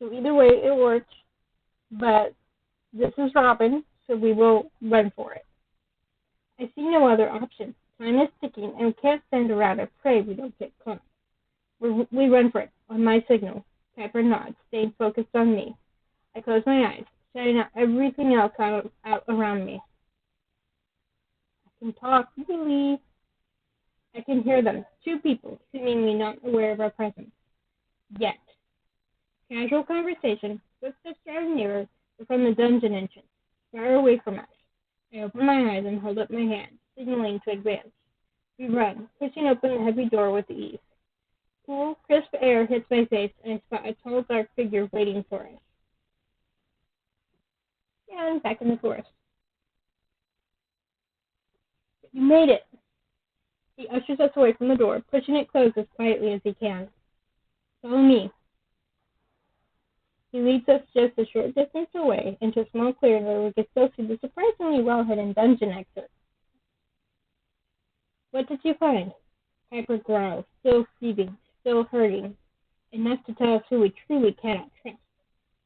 so either way it works, but this is Robin, so we will run for it. I see no other option. Time is ticking, and we can't stand around and pray we don't get caught. We run for it, on my signal. Piper nods, staying focused on me. I close my eyes, shutting out everything else out around me. I can talk, really. I can hear them, 2 people, seemingly not aware of our presence. Yet. Casual conversation, footsteps drawing nearer, but from the dungeon entrance, far away from us. I open my eyes and hold up my hand, signaling to advance. We run, pushing open the heavy door with ease. Cool, crisp air hits my face, and I spot a tall, dark figure waiting for us. And back in the forest. You made it! He ushers us away from the door, pushing it closed as quietly as he can. Follow me. He leads us just a short distance away into a small clearing where we can still see the surprisingly well-hidden dungeon exit. What did you find? Piper growls, still seething, still hurting, enough to tell us who we truly cannot trust.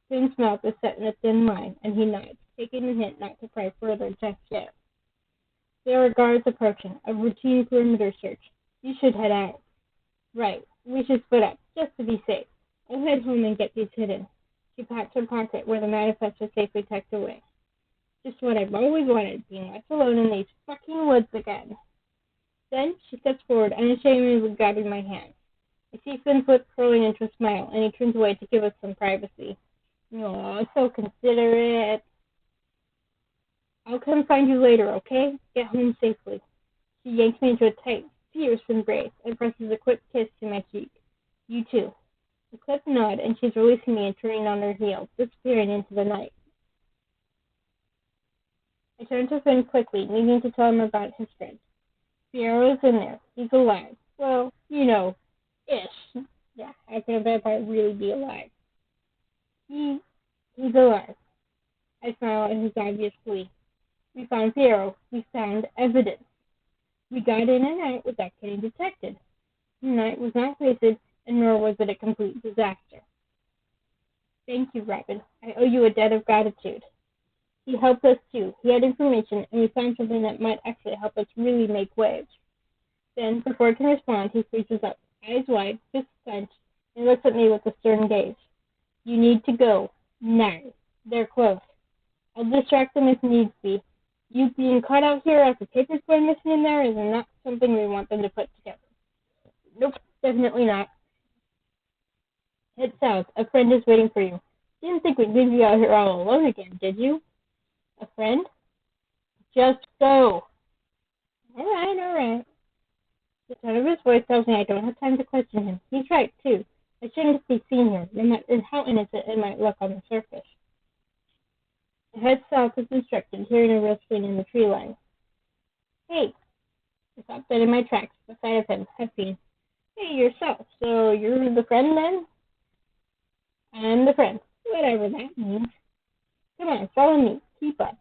Finn's mouth is set in a thin line, and he nods, taking the hint not to pry further just yet. There are guards approaching, a routine perimeter search. You should head out. Right, we should split up, just to be safe. I'll head home and get these hidden. She pats her pocket where the manifest is safely tucked away. Just what I've always wanted, being left alone in these fucking woods again. Then she steps forward, unashamedly grabbing my hand. I see Finn's lips curling into a smile, and he turns away to give us some privacy. Oh, so considerate. I'll come find you later, okay? Get home safely. She yanks me into a tight, fierce embrace and presses a quick kiss to my cheek. You too. A quick nod, and she's releasing me and turning on her heels, disappearing into the night. I turn to Finn quickly, needing to tell him about his friend. Fiero's in there. He's alive. Well, you know, ish. Yeah, how can a vampire really be alive? He's alive. I smile at his obvious glee. We found Fiero. We found evidence. We got in and out without getting detected. night was not wasted, and nor was it a complete disaster. Thank you, Robin. I owe you a debt of gratitude. He helped us too. He had information, and we found something that might actually help us really make waves. Then, before I can respond, he freezes up, eyes wide, fists clenched, and looks at me with a stern gaze. You need to go. Now. They're close. I'll distract them if needs be. You being caught out here after papers going missing in there is not something we want them to put together. Nope, definitely not. Head south. A friend is waiting for you. Didn't think we'd leave you out here all alone again, did you? A friend? Just go. All right. The tone of his voice tells me I don't have time to question him. He's right, too. I shouldn't be seen here, no matter how innocent it might look on the surface. I head south as instructed, hearing a rustling in the tree line. Hey! I stopped dead in my tracks, beside him, huffing. Hey, yourself. So you're the friend, then? I'm the friend. Whatever that means. Come on, follow me. Keep up.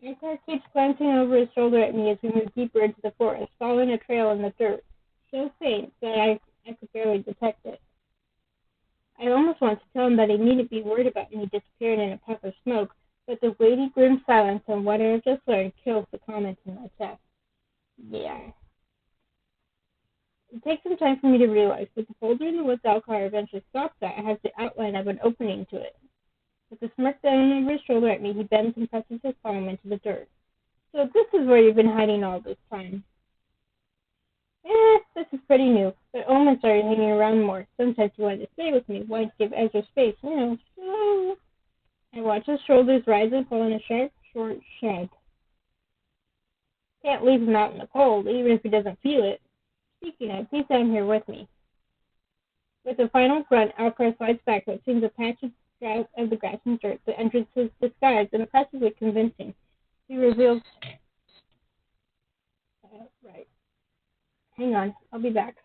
My car keeps glancing over his shoulder at me as we move deeper into the forest, following a trail in the dirt, so faint that I could barely detect it. I almost want to tell him that he needn't be worried about me disappearing in a puff of smoke, but the weighty, grim silence and what I have just learned kills the comment in my chest. Yeah. It takes some time for me to realize that the folder in the woods our car eventually stops at has the outline of an opening to it. With a smirk down over his shoulder at me, he bends and presses his palm into the dirt. So this is where you've been hiding all this time. This is pretty new, but Omen started hanging around more. Sometimes he wanted to stay with me, wanted to give Ezra space, so... I watch his shoulders rise and fall in a sharp, short shrug. Can't leave him out in the cold, even if he doesn't feel it. Speaking of, he's down here with me. With a final grunt, Alcar slides back what seems a patch of the grass and dirt. The entrance is disguised and impressively convincing. He reveals... right. Hang on, I'll be back.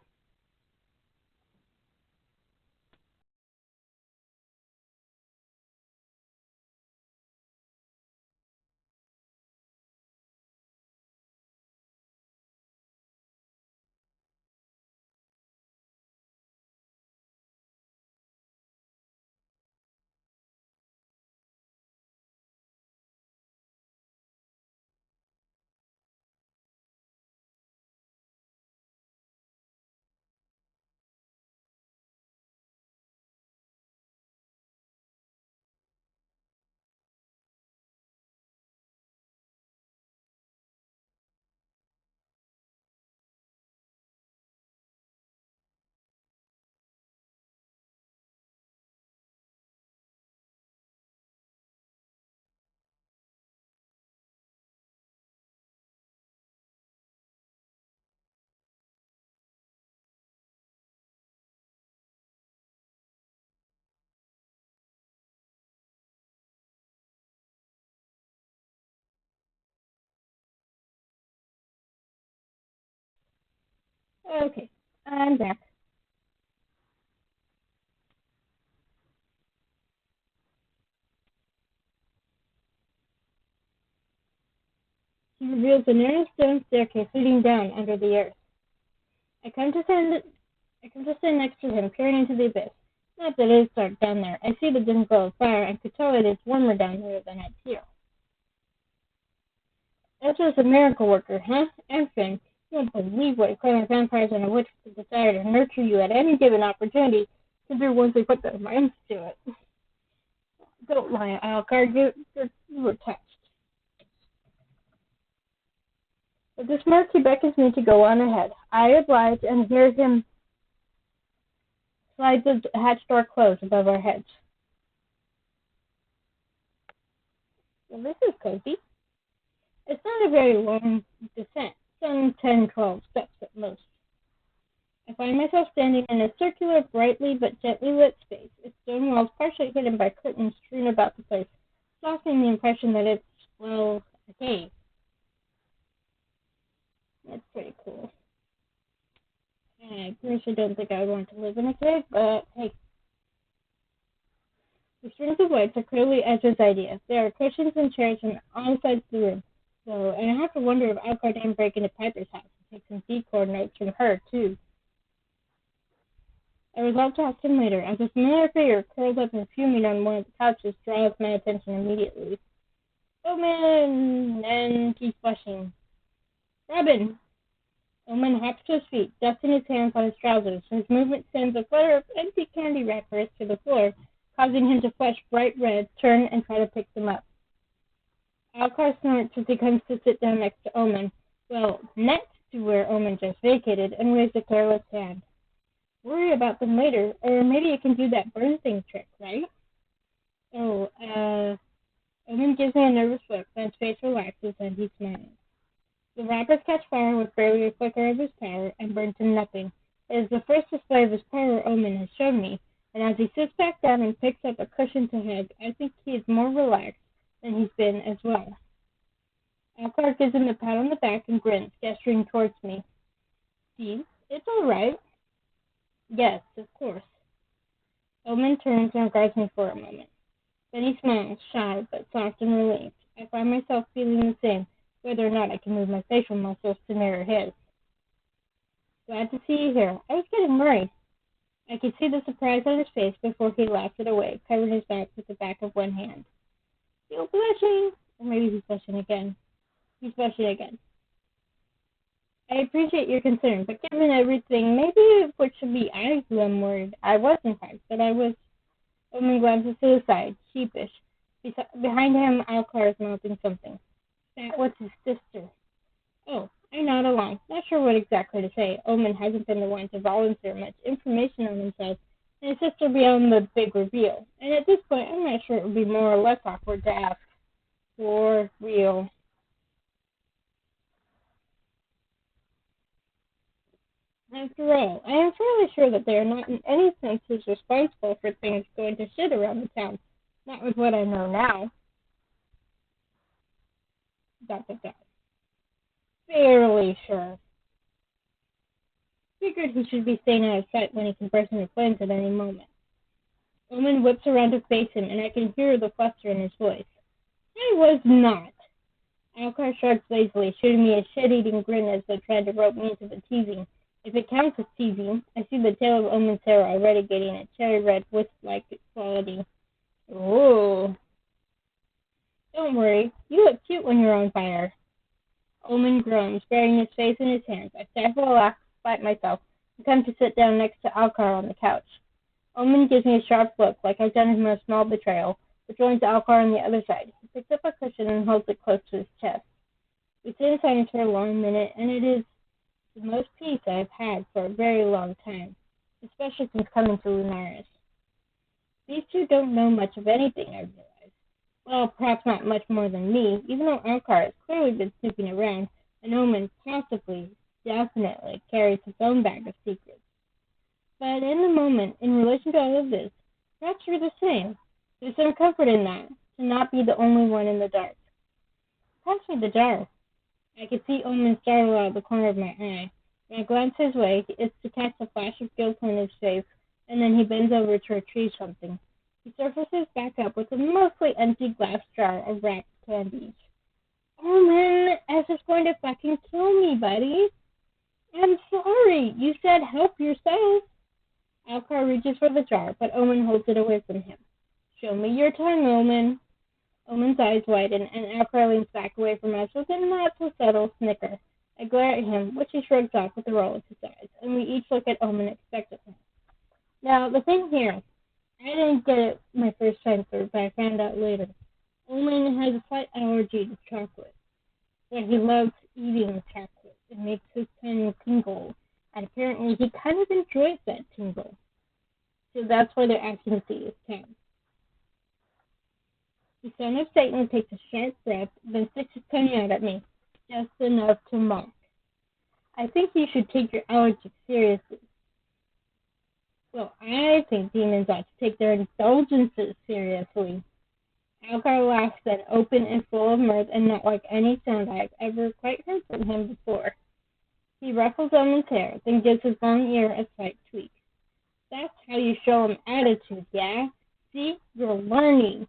Okay, I'm back. He reveals a narrow stone staircase leading down under the earth. I come to stand next to him, peering into the abyss. Not that it is dark down there. I see the dim glow of fire and could tell it is warmer down there than up here. Ezra's a miracle worker, huh? And Finn, you won't believe what clever vampires and a witch could desire to nurture you at any given opportunity to do once they put their minds to it. Don't lie, Alcar. You were touched. With a smirk, he beckons me to go on ahead. I oblige and hear him slide the hatch door closed above our heads. Well, this is cozy. It's not a very long descent, some 10-12 steps at most. I find myself standing in a circular, brightly but gently lit space, its stone walls partially hidden by curtains strewn about the place, softening the impression that it's, well, a cave. That's pretty cool. I personally don't think I would want to live in a cave, but hey. The strings of lights are clearly Ezra's idea. There are cushions and chairs on all sides of the room, so and I have to wonder if Alcar didn't break into Piper's house take some decoy notes from her, too. I resolved to ask him later, as a familiar figure curled up and fuming on one of the couches draws my attention immediately. Omen! And he's blushing. Robin! Omen hops to his feet, dusting his hands on his trousers. His movement sends a flutter of empty candy wrappers to the floor, causing him to flush bright red, turn, and try to pick them up. Alcar snorts as he comes to sit down next to Omen, well, next to where Omen just vacated, and waves a careless hand. Worry about them later, or maybe you can do that burn thing trick, right? Omen gives me a nervous look, then his face relaxes and he smiles. The wrappers catch fire with barely a flicker of his power and burn to nothing. It is the first display of his power Omen has shown me, and as he sits back down and picks up a cushion to hug, I think he is more relaxed than he's been as well. Alcar gives him a pat on the back and grins, gesturing towards me. Steve, it's all right. Yes, of course. Omen turns and regards me for a moment. Then he smiles, shy but soft and relieved. I find myself feeling the same, whether or not I can move my facial muscles to mirror his. Glad to see you here. I was getting worried. I could see the surprise on his face before he laughed it away, covering his mouth with the back of one hand. You're blushing. Or maybe he's blushing again. He's blushing again. I appreciate your concern, but given everything, maybe it should be I who am worried. I was, in fact, but I was. Omen glances to the side, sheepish. Behind him, Alcar is mouthing something. That was his sister. Oh, I nod along, not sure what exactly to say. Omen hasn't been the one to volunteer much information on himself and his sister beyond the big reveal. And at this point, I'm not sure it would be more or less awkward to ask. For real. After all, I am fairly sure that they are not in any sense responsible for things going to shit around the town. Not with what I know now. ... Fairly sure. Figured he should be staying out of sight when he can burst into flames at any moment. Omen whips around to face him, and I can hear the fluster in his voice. I was not. Alcar shrugs lazily, shooting me a shit-eating grin as though trying to rope me into the teasing. If it counts as teasing, I see the tail of Omen's hair already getting a cherry-red wisp-like quality. Ooh. Don't worry, you look cute when you're on fire. Omen groans, burying his face in his hands. I stifle a laugh despite myself and come to sit down next to Alcar on the couch. Omen gives me a sharp look, like I've done him a small betrayal, but joins Alcar on the other side. He picks up a cushion and holds it close to his chest. We sit in silence for a long minute, and it is the most peace I've had for a very long time, especially since coming to Lunaris. These two don't know much of anything, I realize. Well, perhaps not much more than me, even though Alcar has clearly been snooping around, and Omen possibly, definitely, carries his own bag of secrets. But in the moment, in relation to all of this, perhaps we're the same. There's some comfort in that, to not be the only one in the dark. Pass me the jar. I could see Omen startle out of the corner of my eye. When I glance his way, it's to catch a flash of guilt on his face, and then he bends over to retrieve something. He surfaces back up with a mostly empty glass jar of wrapped candies. Omen, S is going to fucking kill me, buddy. I'm sorry. You said help yourself. Alcar reaches for the jar, but Omen holds it away from him. Show me your tongue, Omen. Omen's eyes widen, and Alcar leans back away from us with a not-so-subtle snicker. I glare at him, which he shrugs off with a roll of his eyes, and we each look at Omen expectantly. Now, the thing here, I didn't get it my first time through, but I found out later. Omen has a slight allergy to chocolate, but he loves eating chocolate. It makes his tongue tingle, and apparently he kind of enjoys that tingle. So that's why they're asking to see his tongue. The son of Satan takes a sharp breath, then sticks his tongue out at me, just enough to mock. I think you should take your allergies seriously. Well, I think demons ought to take their indulgences seriously. Alcar laughs then, open and full of mirth, and not like any sound I've ever quite heard from him before. He ruffles Omen's hair, then gives his long ear a slight tweak. That's how you show him attitude, yeah? See? You're learning.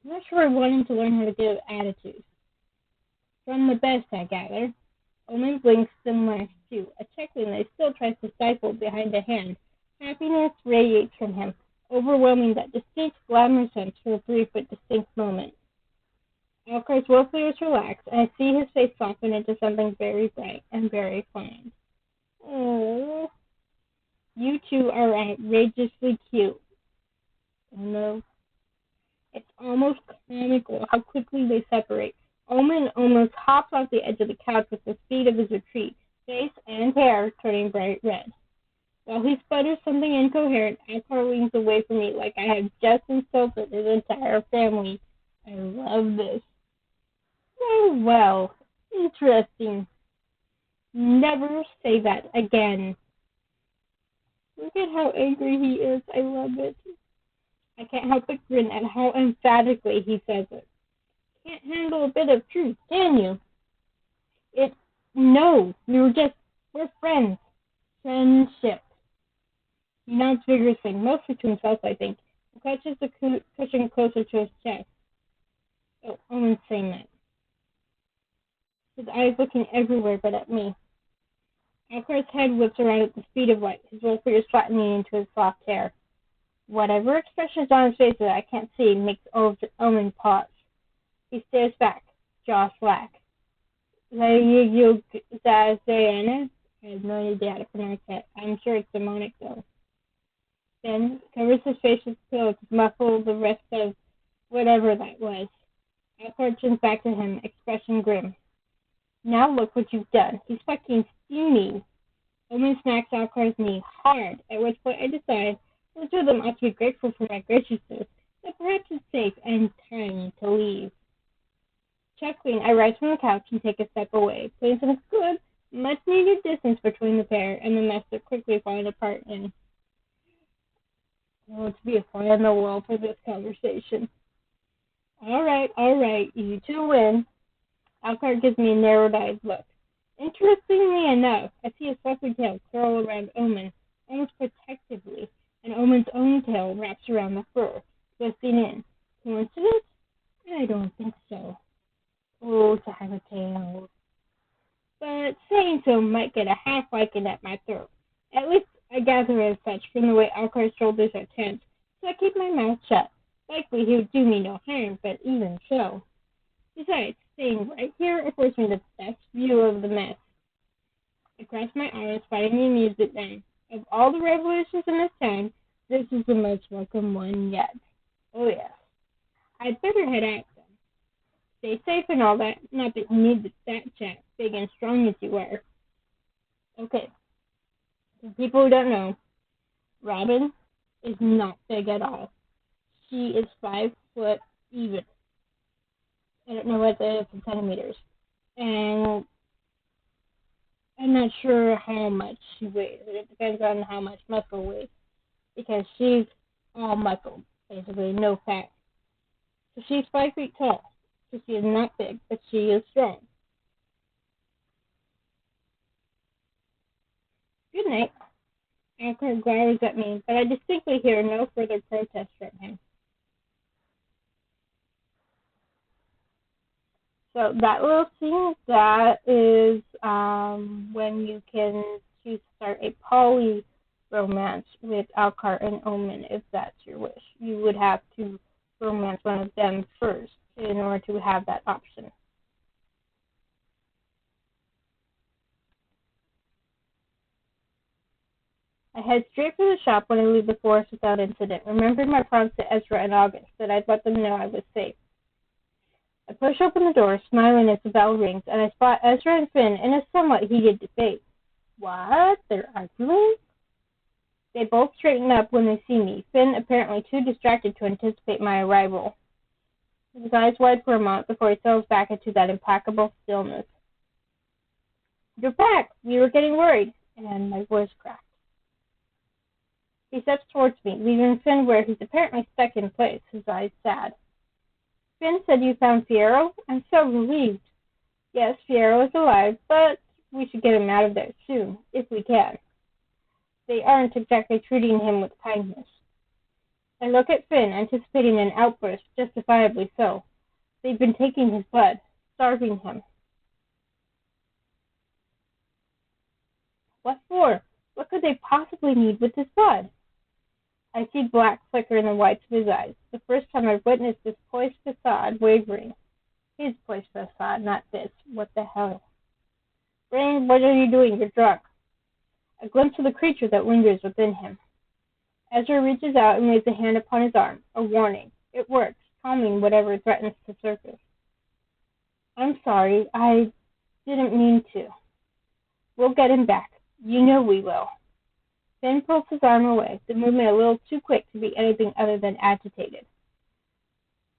I'm not sure I want him to learn how to give attitude. From the best, I gather. Omen blinks and laughs too, a chuckling that he still tries to stifle behind a hand. Happiness radiates from him, overwhelming that distinct glamour sense for a brief but distinct moment. Alcar's willfully relaxed, and I see his face soften into something very bright and very fond. Oh, you two are outrageously cute. Oh no. It's almost comical how quickly they separate. Omen almost hops off the edge of the couch with the speed of his retreat, face and hair turning bright red. While he sputters something incoherent, Alcar leans away from me like I have just insulted his entire family. I love this. Oh, well, interesting. Never say that again. Look at how angry he is. I love it. I can't help but grin at how emphatically he says it. Can't handle a bit of truth, can you? No, we're friends. Friendship. He nods vigorously, mostly to himself, I think, and clutches the cushion closer to his chest. Oh, Owen's saying that. His eyes looking everywhere but at me. Alcar's head whips around at the speed of light, his little fingers flattening into his soft hair. Whatever expression is on his face that I can't see makes Owen pause. He stares back, jaw slack. Zayana? I have no idea how to pronounce that. I'm sure it's demonic, though. Then covers his face with the pillow to muffle the rest of whatever that was. Alcar turns back to him, expression grim. Now look what you've done. He's fucking steamy. Omen smacks Alcar's knee hard, at which point I decide the two of them ought to be grateful for my graciousness, that perhaps it's safe and time to leave. Chuckling, I rise from the couch and take a step away, putting some good, much-needed distance between the pair and the mess they're quickly falling apart in. I want to be a fly on the wall for this conversation. All right, you two win. Alcar gives me a narrowed-eyed look. Interestingly enough, I see a fluffy tail curl around Omen, almost protectively, and Omen's own tail wraps around the fur, twisting in. Coincidence? I don't think so. Oh, to have a tail. But saying so might get a half liking at my throat. At least I gather as such from the way Alcar's shoulders are tense, so I keep my mouth shut. Likely he would do me no harm, but even so. Besides, staying right here affords me the best view of the mess. I cross my arms, fighting the amusement then. Of all the revolutions in this town, this is the most welcome one yet. Oh yes. I'd better head out then. Stay safe and all that, not that you need that chap, big and strong as you are. Okay. For people who don't know, Robin is not big at all. She is 5 foot even. I don't know what that is in centimeters. And I'm not sure how much she weighs. It depends on how much muscle weighs. Because she's all muscle, basically, no fat. So she's 5 feet tall. So she is not big, but she is strong. Good night. Alcar glowers at me, but I distinctly hear no further protest from him. So that little scene, that is when you can choose to start a poly romance with Alcar and Omen, if that's your wish. You would have to romance one of them first in order to have that option. I head straight for the shop when I leave the forest without incident, remembering my promise to Ezra and August that I'd let them know I was safe. I push open the door, smiling as the bell rings, and I spot Ezra and Finn in a somewhat heated debate. What? They're arguing? They both straighten up when they see me, Finn apparently too distracted to anticipate my arrival. His eyes wide for a moment before he settles back into that implacable stillness. You're back! We were getting worried, and my voice cracked. He steps towards me, leaving Finn where he's apparently stuck in place, his eyes sad. Finn said you found Fiyero? I'm so relieved. Yes, Fiyero is alive, but we should get him out of there soon, if we can. They aren't exactly treating him with kindness. I look at Finn, anticipating an outburst, justifiably so. They've been taking his blood, starving him. What for? What could they possibly need with this blood? I see black flicker in the whites of his eyes. The first time I've witnessed this poised facade wavering. His poised facade, not this. What the hell? Brain, what are you doing? You're drunk. A glimpse of the creature that lingers within him. Ezra reaches out and lays a hand upon his arm. A warning. It works, calming whatever threatens to surface. I'm sorry. I didn't mean to. We'll get him back. You know we will. Finn pulls his arm away, the movement a little too quick to be anything other than agitated.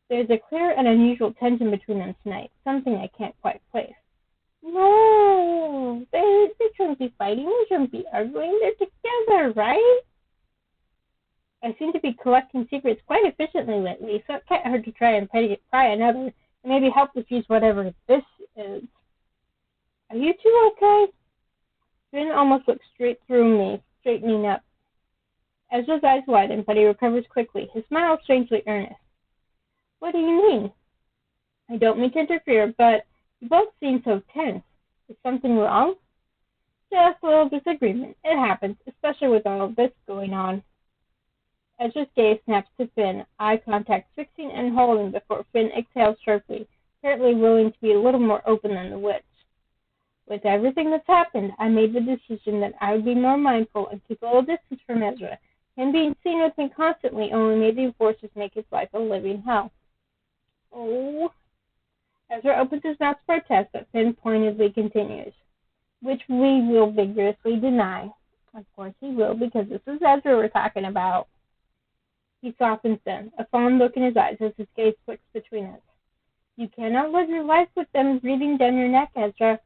There's a clear and unusual tension between them tonight, something I can't quite place. No, they shouldn't be fighting, they shouldn't be arguing, they're together, right? I seem to be collecting secrets quite efficiently lately, so it can't hurt to try and pry another, and maybe help defuse whatever this is. Are you two okay? Finn almost looks straight through me, straightening up. Ezra's eyes widen, but he recovers quickly, his smile strangely earnest. What do you mean? I don't mean to interfere, but you both seem so tense. Is something wrong? Just a little disagreement. It happens, especially with all of this going on. Ezra's gaze snaps to Finn, eye contact fixing and holding before Finn exhales sharply, apparently willing to be a little more open than the witch. With everything that's happened, I made the decision that I would be more mindful and keep a little distance from Ezra. Him being seen with me constantly only made the forces make his life a living hell. Oh. Ezra opens his mouth to protest, but Finn pointedly continues, which we will vigorously deny. Of course he will, because this is Ezra we're talking about. He softens then, a fond look in his eyes as his gaze flicks between us. You cannot live your life with them breathing down your neck, Ezra.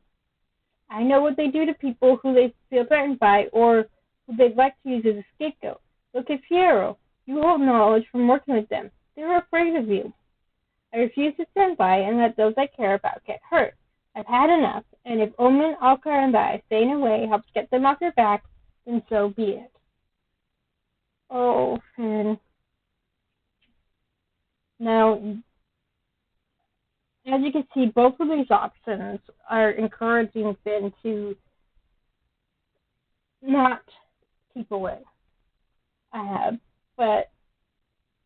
I know what they do to people who they feel threatened by or who they'd like to use as a scapegoat. Look at Fierro. You hold knowledge from working with them. They're afraid of you. I refuse to stand by and let those I care about get hurt. I've had enough, and if Omen, Alcar, and I staying away helps get them off your back, then so be it. Oh, Finn. Now, as you can see, both of these options are encouraging Finn to not keep away. But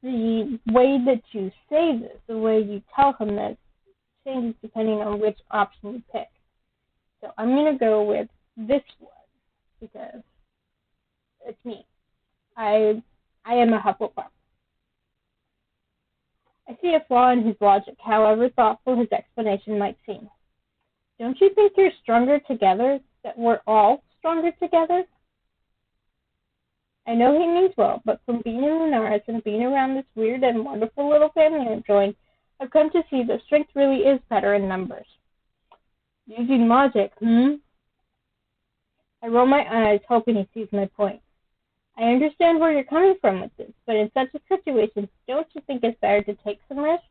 the way that you say this, the way you tell him this, changes depending on which option you pick. So I'm going to go with this one because it's me. I am a Hufflepuff. I see a flaw in his logic, however thoughtful his explanation might seem. Don't you think you're stronger together, that we're all stronger together? I know he means well, but from being in Lunaris and being around this weird and wonderful little family I've joined, I've come to see that strength really is better in numbers. Using logic, I roll my eyes, hoping he sees my point. I understand where you're coming from with this, but in such a situation, don't you think it's better to take some risk?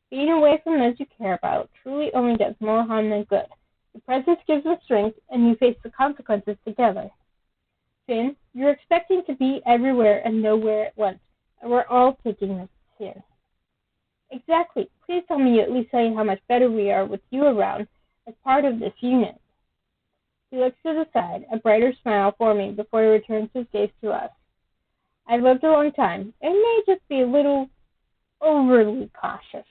Being away from those you care about truly only does more harm than good. The presence gives us strength, and you face the consequences together. Finn, you're expecting to be everywhere and nowhere at once, and we're all taking risks here. Exactly. Please tell me you at least say how much better we are with you around as part of this unit. He looks to the side, a brighter smile forming before he returns his gaze to us. I've lived a long time, and may just be a little overly cautious.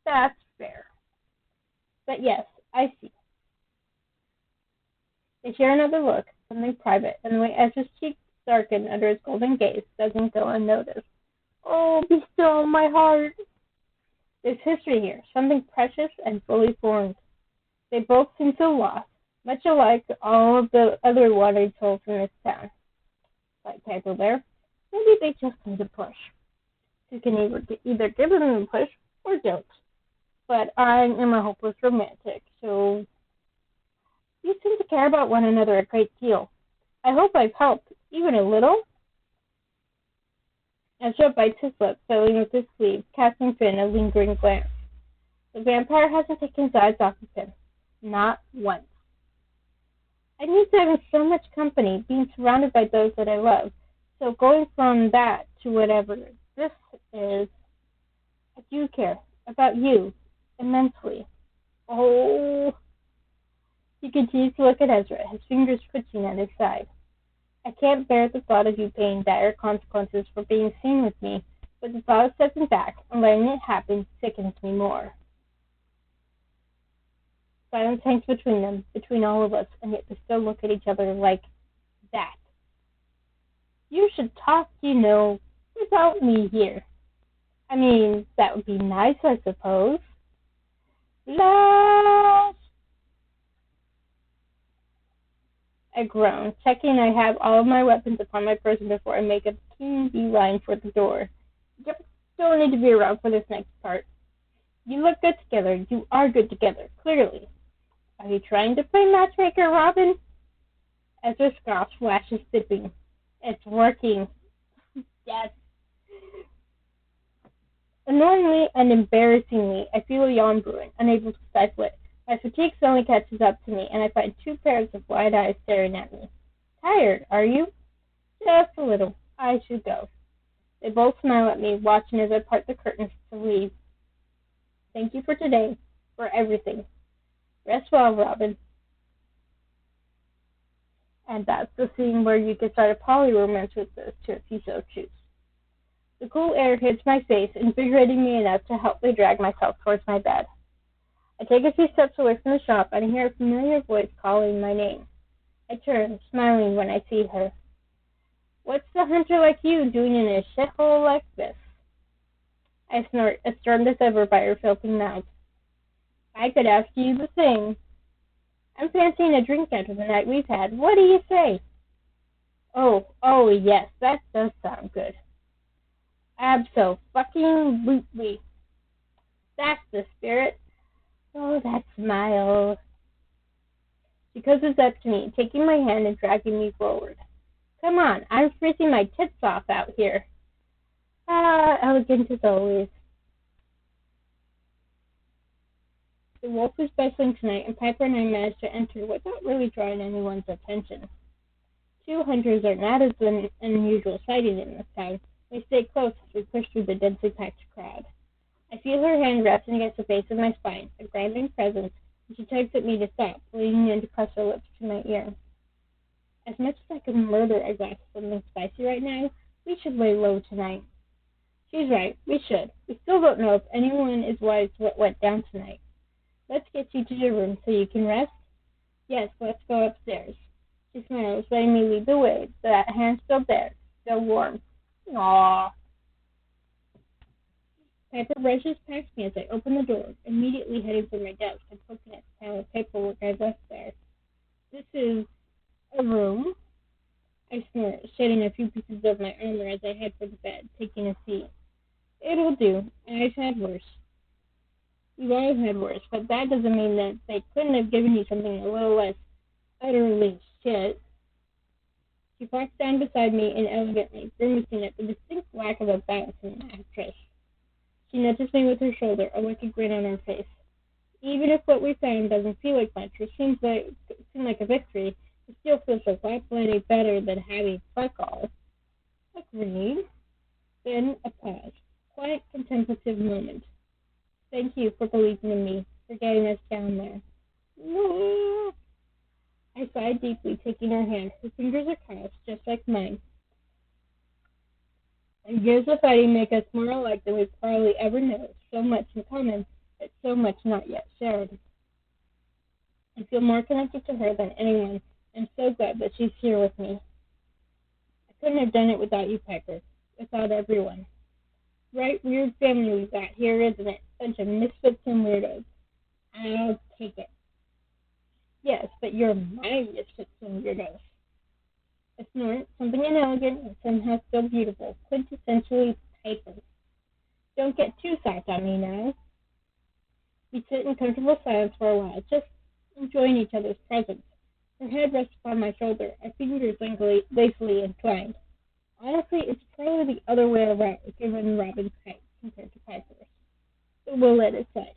That's fair. But yes, I see. They share another look, something private, and the way Ezra's cheeks darken under his golden gaze doesn't go unnoticed. Oh, be still, my heart. There's history here, something precious and fully formed. They both seem so lost, much alike all of the other watered souls in this town. Like Panther Bear, maybe they just need a push. You can either give them a push or don't. But I am a hopeless romantic, so you seem to care about one another a great deal. I hope I've helped, even a little. Ezra bites his lip, fiddling with his sleeve, casting Finn a lingering glance. The vampire hasn't taken his eyes off of him. Not once. I'm used to having so much company, being surrounded by those that I love. So going from that to whatever this is, I do care about you immensely. Oh, He continues to look at Ezra, his fingers twitching at his side. I can't bear the thought of you paying dire consequences for being seen with me, but the thought of stepping back and letting it happen sickens me more. Silence hangs between them, between all of us, and yet they still look at each other like that. You should talk, without me here. I mean, that would be nice, I suppose. Flash! I groan, checking I have all of my weapons upon my person before I make a keen beeline for the door. Yep, don't need to be around for this next part. You look good together. You are good together, clearly. Are you trying to play matchmaker, Robin? Ezra scoffs, flashes dipping. It's working. Yes. Annoyingly and embarrassingly, I feel a yawn brewing, unable to stifle it. My fatigue suddenly catches up to me, and I find two pairs of wide eyes staring at me. Tired, are you? Just a little. I should go. They both smile at me, watching as I part the curtains to leave. Thank you for today, for everything. Rest well, Robin. And that's the scene where you can start a polyromance with those two if you so choose. The cool air hits my face, invigorating me enough to help me drag myself towards my bed. I take a few steps away from the shop and hear a familiar voice calling my name. I turn, smiling when I see her. What's the hunter like you doing in a shithole like this? I snort, as stormed as ever by her filthy mouth. I could ask you the same. I'm fancying a drink after the night we've had. What do you say? Oh, yes, that does sound good. Abso-fucking-lutely. That's the spirit. Oh, that smile. She comes up to me, taking my hand and dragging me forward. Come on, I'm freezing my tits off out here. Elegant as always. The wolf is bustling tonight, and Piper and I managed to enter without really drawing anyone's attention. Two hunters are not as an unusual sighting in this town. They stay close as we push through the densely packed crowd. I feel her hand resting against the base of my spine, a grounding presence, and she tugs at me to stop, leaning in to press her lips to my ear. As much as I could murder a glass of something spicy right now, we should lay low tonight. She's right, we should. We still don't know if anyone is wise to what went down tonight. Let's get you to your room so you can rest. Yes, let's go upstairs. She smiles, letting me lead the way, that hand still there, still warm. Aww. Piper brushes past me as I open the door, immediately heading for my desk and poking at the pile of paperwork I left there. This is a room. I snort, shedding a few pieces of my armor as I head for the bed, taking a seat. It'll do. I've had worse. You've always had worse, but that doesn't mean that they couldn't have given you something a little less utterly shit. She walks down beside me inelegantly, grimacing at the distinct lack of a bounce in the actress. She nudges me with her shoulder, a wicked grin on her face. Even if what we found doesn't feel like much, or seem like a victory, it still feels like plenty better than having fuck all. Agreed. Then a pause. Quiet, contemplative moment. Thank you for believing in me, for getting us down there. I sigh deeply, taking her hand. Her fingers are crossed, just like mine. And years of fighting make us more alike than we've probably ever known. So much in common, but so much not yet shared. I feel more connected to her than anyone. I'm so glad that she's here with me. I couldn't have done it without you, Piper. Without everyone. Right weird family we've got here, isn't it? Bunch of misfits and weirdos. I'll take it. Yes, but you're my misfits and weirdos. I snort, something inelegant and somehow still beautiful, quintessentially Piper. Don't get too soft on me now. We sit in comfortable silence for a while, just enjoying each other's presence. Her head rests upon my shoulder, our fingers lazily entwined. Honestly, it's probably the other way around, given Robin's height compared to Piper's. But we'll let it slide.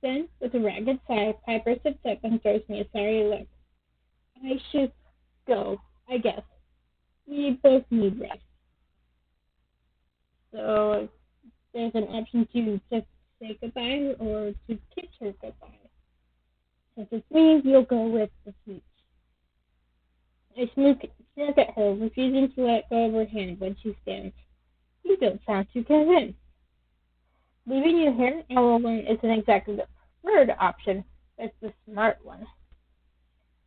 Then, with a ragged sigh, Piper sits up and throws me a sorry look. I should go, I guess. We both need rest. So, there's an option to just say goodbye or to kiss her goodbye. Since it's me, you'll go with the sweet. I smirk at her, refusing to let go of her hand when she stands. You don't sound too convinced. Leaving you here all alone isn't exactly the preferred option, but it's the smart one.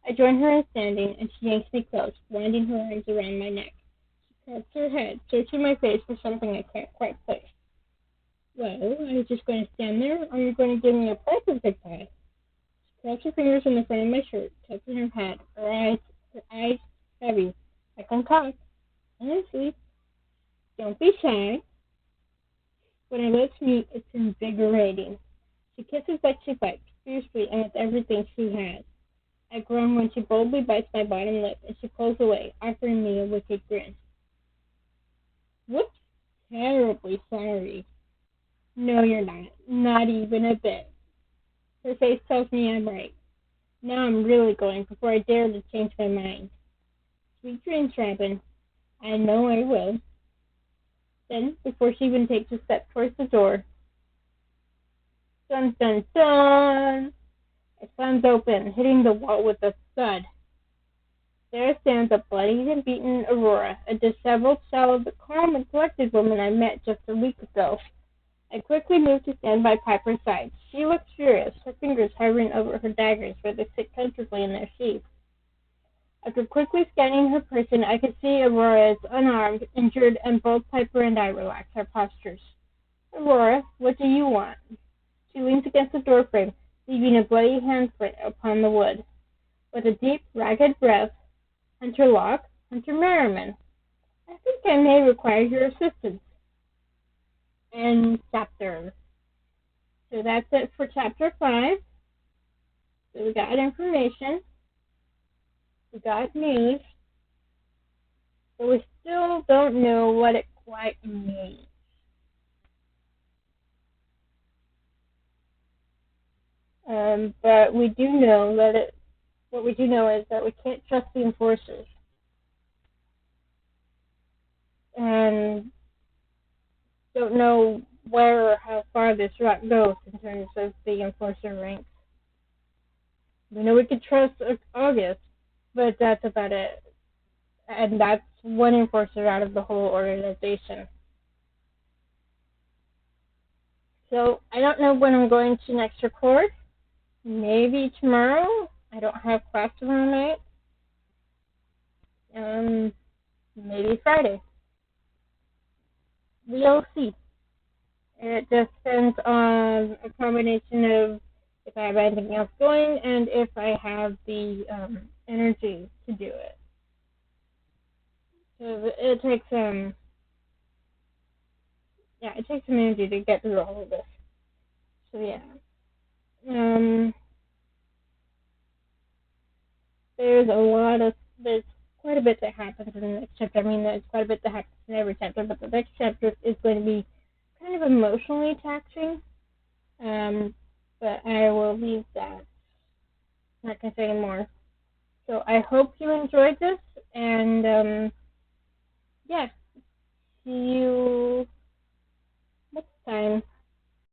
I join her in standing, and she yanks me close, winding her arms around my neck. She cups her head, searching my face for something I can't quite place. Well, are you just going to stand there, or are you going to give me a proper goodbye? She claps her fingers in the front of my shirt, touching her head, her eyes heavy. I can talk. Honestly, don't be shy. When our lips meet, it's invigorating. She kisses like she fights, fiercely and with everything she has. I groan when she boldly bites my bottom lip, and she pulls away, offering me a wicked grin. Whoops, terribly sorry. No, you're not. Not even a bit. Her face tells me I'm right. Now I'm really going before I dare to change my mind. Sweet dreams, Robin. I know I will. Then, before she even takes a step towards the door, dun dun dun! It slams open, hitting the wall with a thud. There stands a bloodied and beaten Aurora, a disheveled shell of the calm and collected woman I met just a week ago. I quickly moved to stand by Piper's side. She looked furious, her fingers hovering over her daggers where they sit comfortably in their sheaths. After quickly scanning her person, I could see Aurora is unarmed, injured, and both Piper and I relax our postures. Aurora, what do you want? She leans against the doorframe, leaving a bloody handprint upon the wood. With a deep, ragged breath, Hunter Locke, Hunter Merriman, I think I may require your assistance. End chapter. So that's it for chapter 5. So we got information, we got news, but we still don't know what it quite means. But we do know that what we do know is that we can't trust the enforcers. And don't know where or how far this route goes in terms of the enforcer ranks. We know we could trust August, but that's about it. And that's one enforcer out of the whole organization. So I don't know when I'm going to next record. Maybe tomorrow. I don't have class tomorrow night. Maybe Friday. We'll see. It just depends on a combination of if I have anything else going and if I have the energy to do it. So it takes some energy to get through all of this. So yeah. There's quite a bit that happens in the next chapter. I mean, there's quite a bit that happens in every chapter, but the next chapter is going to be kind of emotionally taxing. But I will leave that. I'm not going to say anymore. So I hope you enjoyed this, and yeah, see you next time.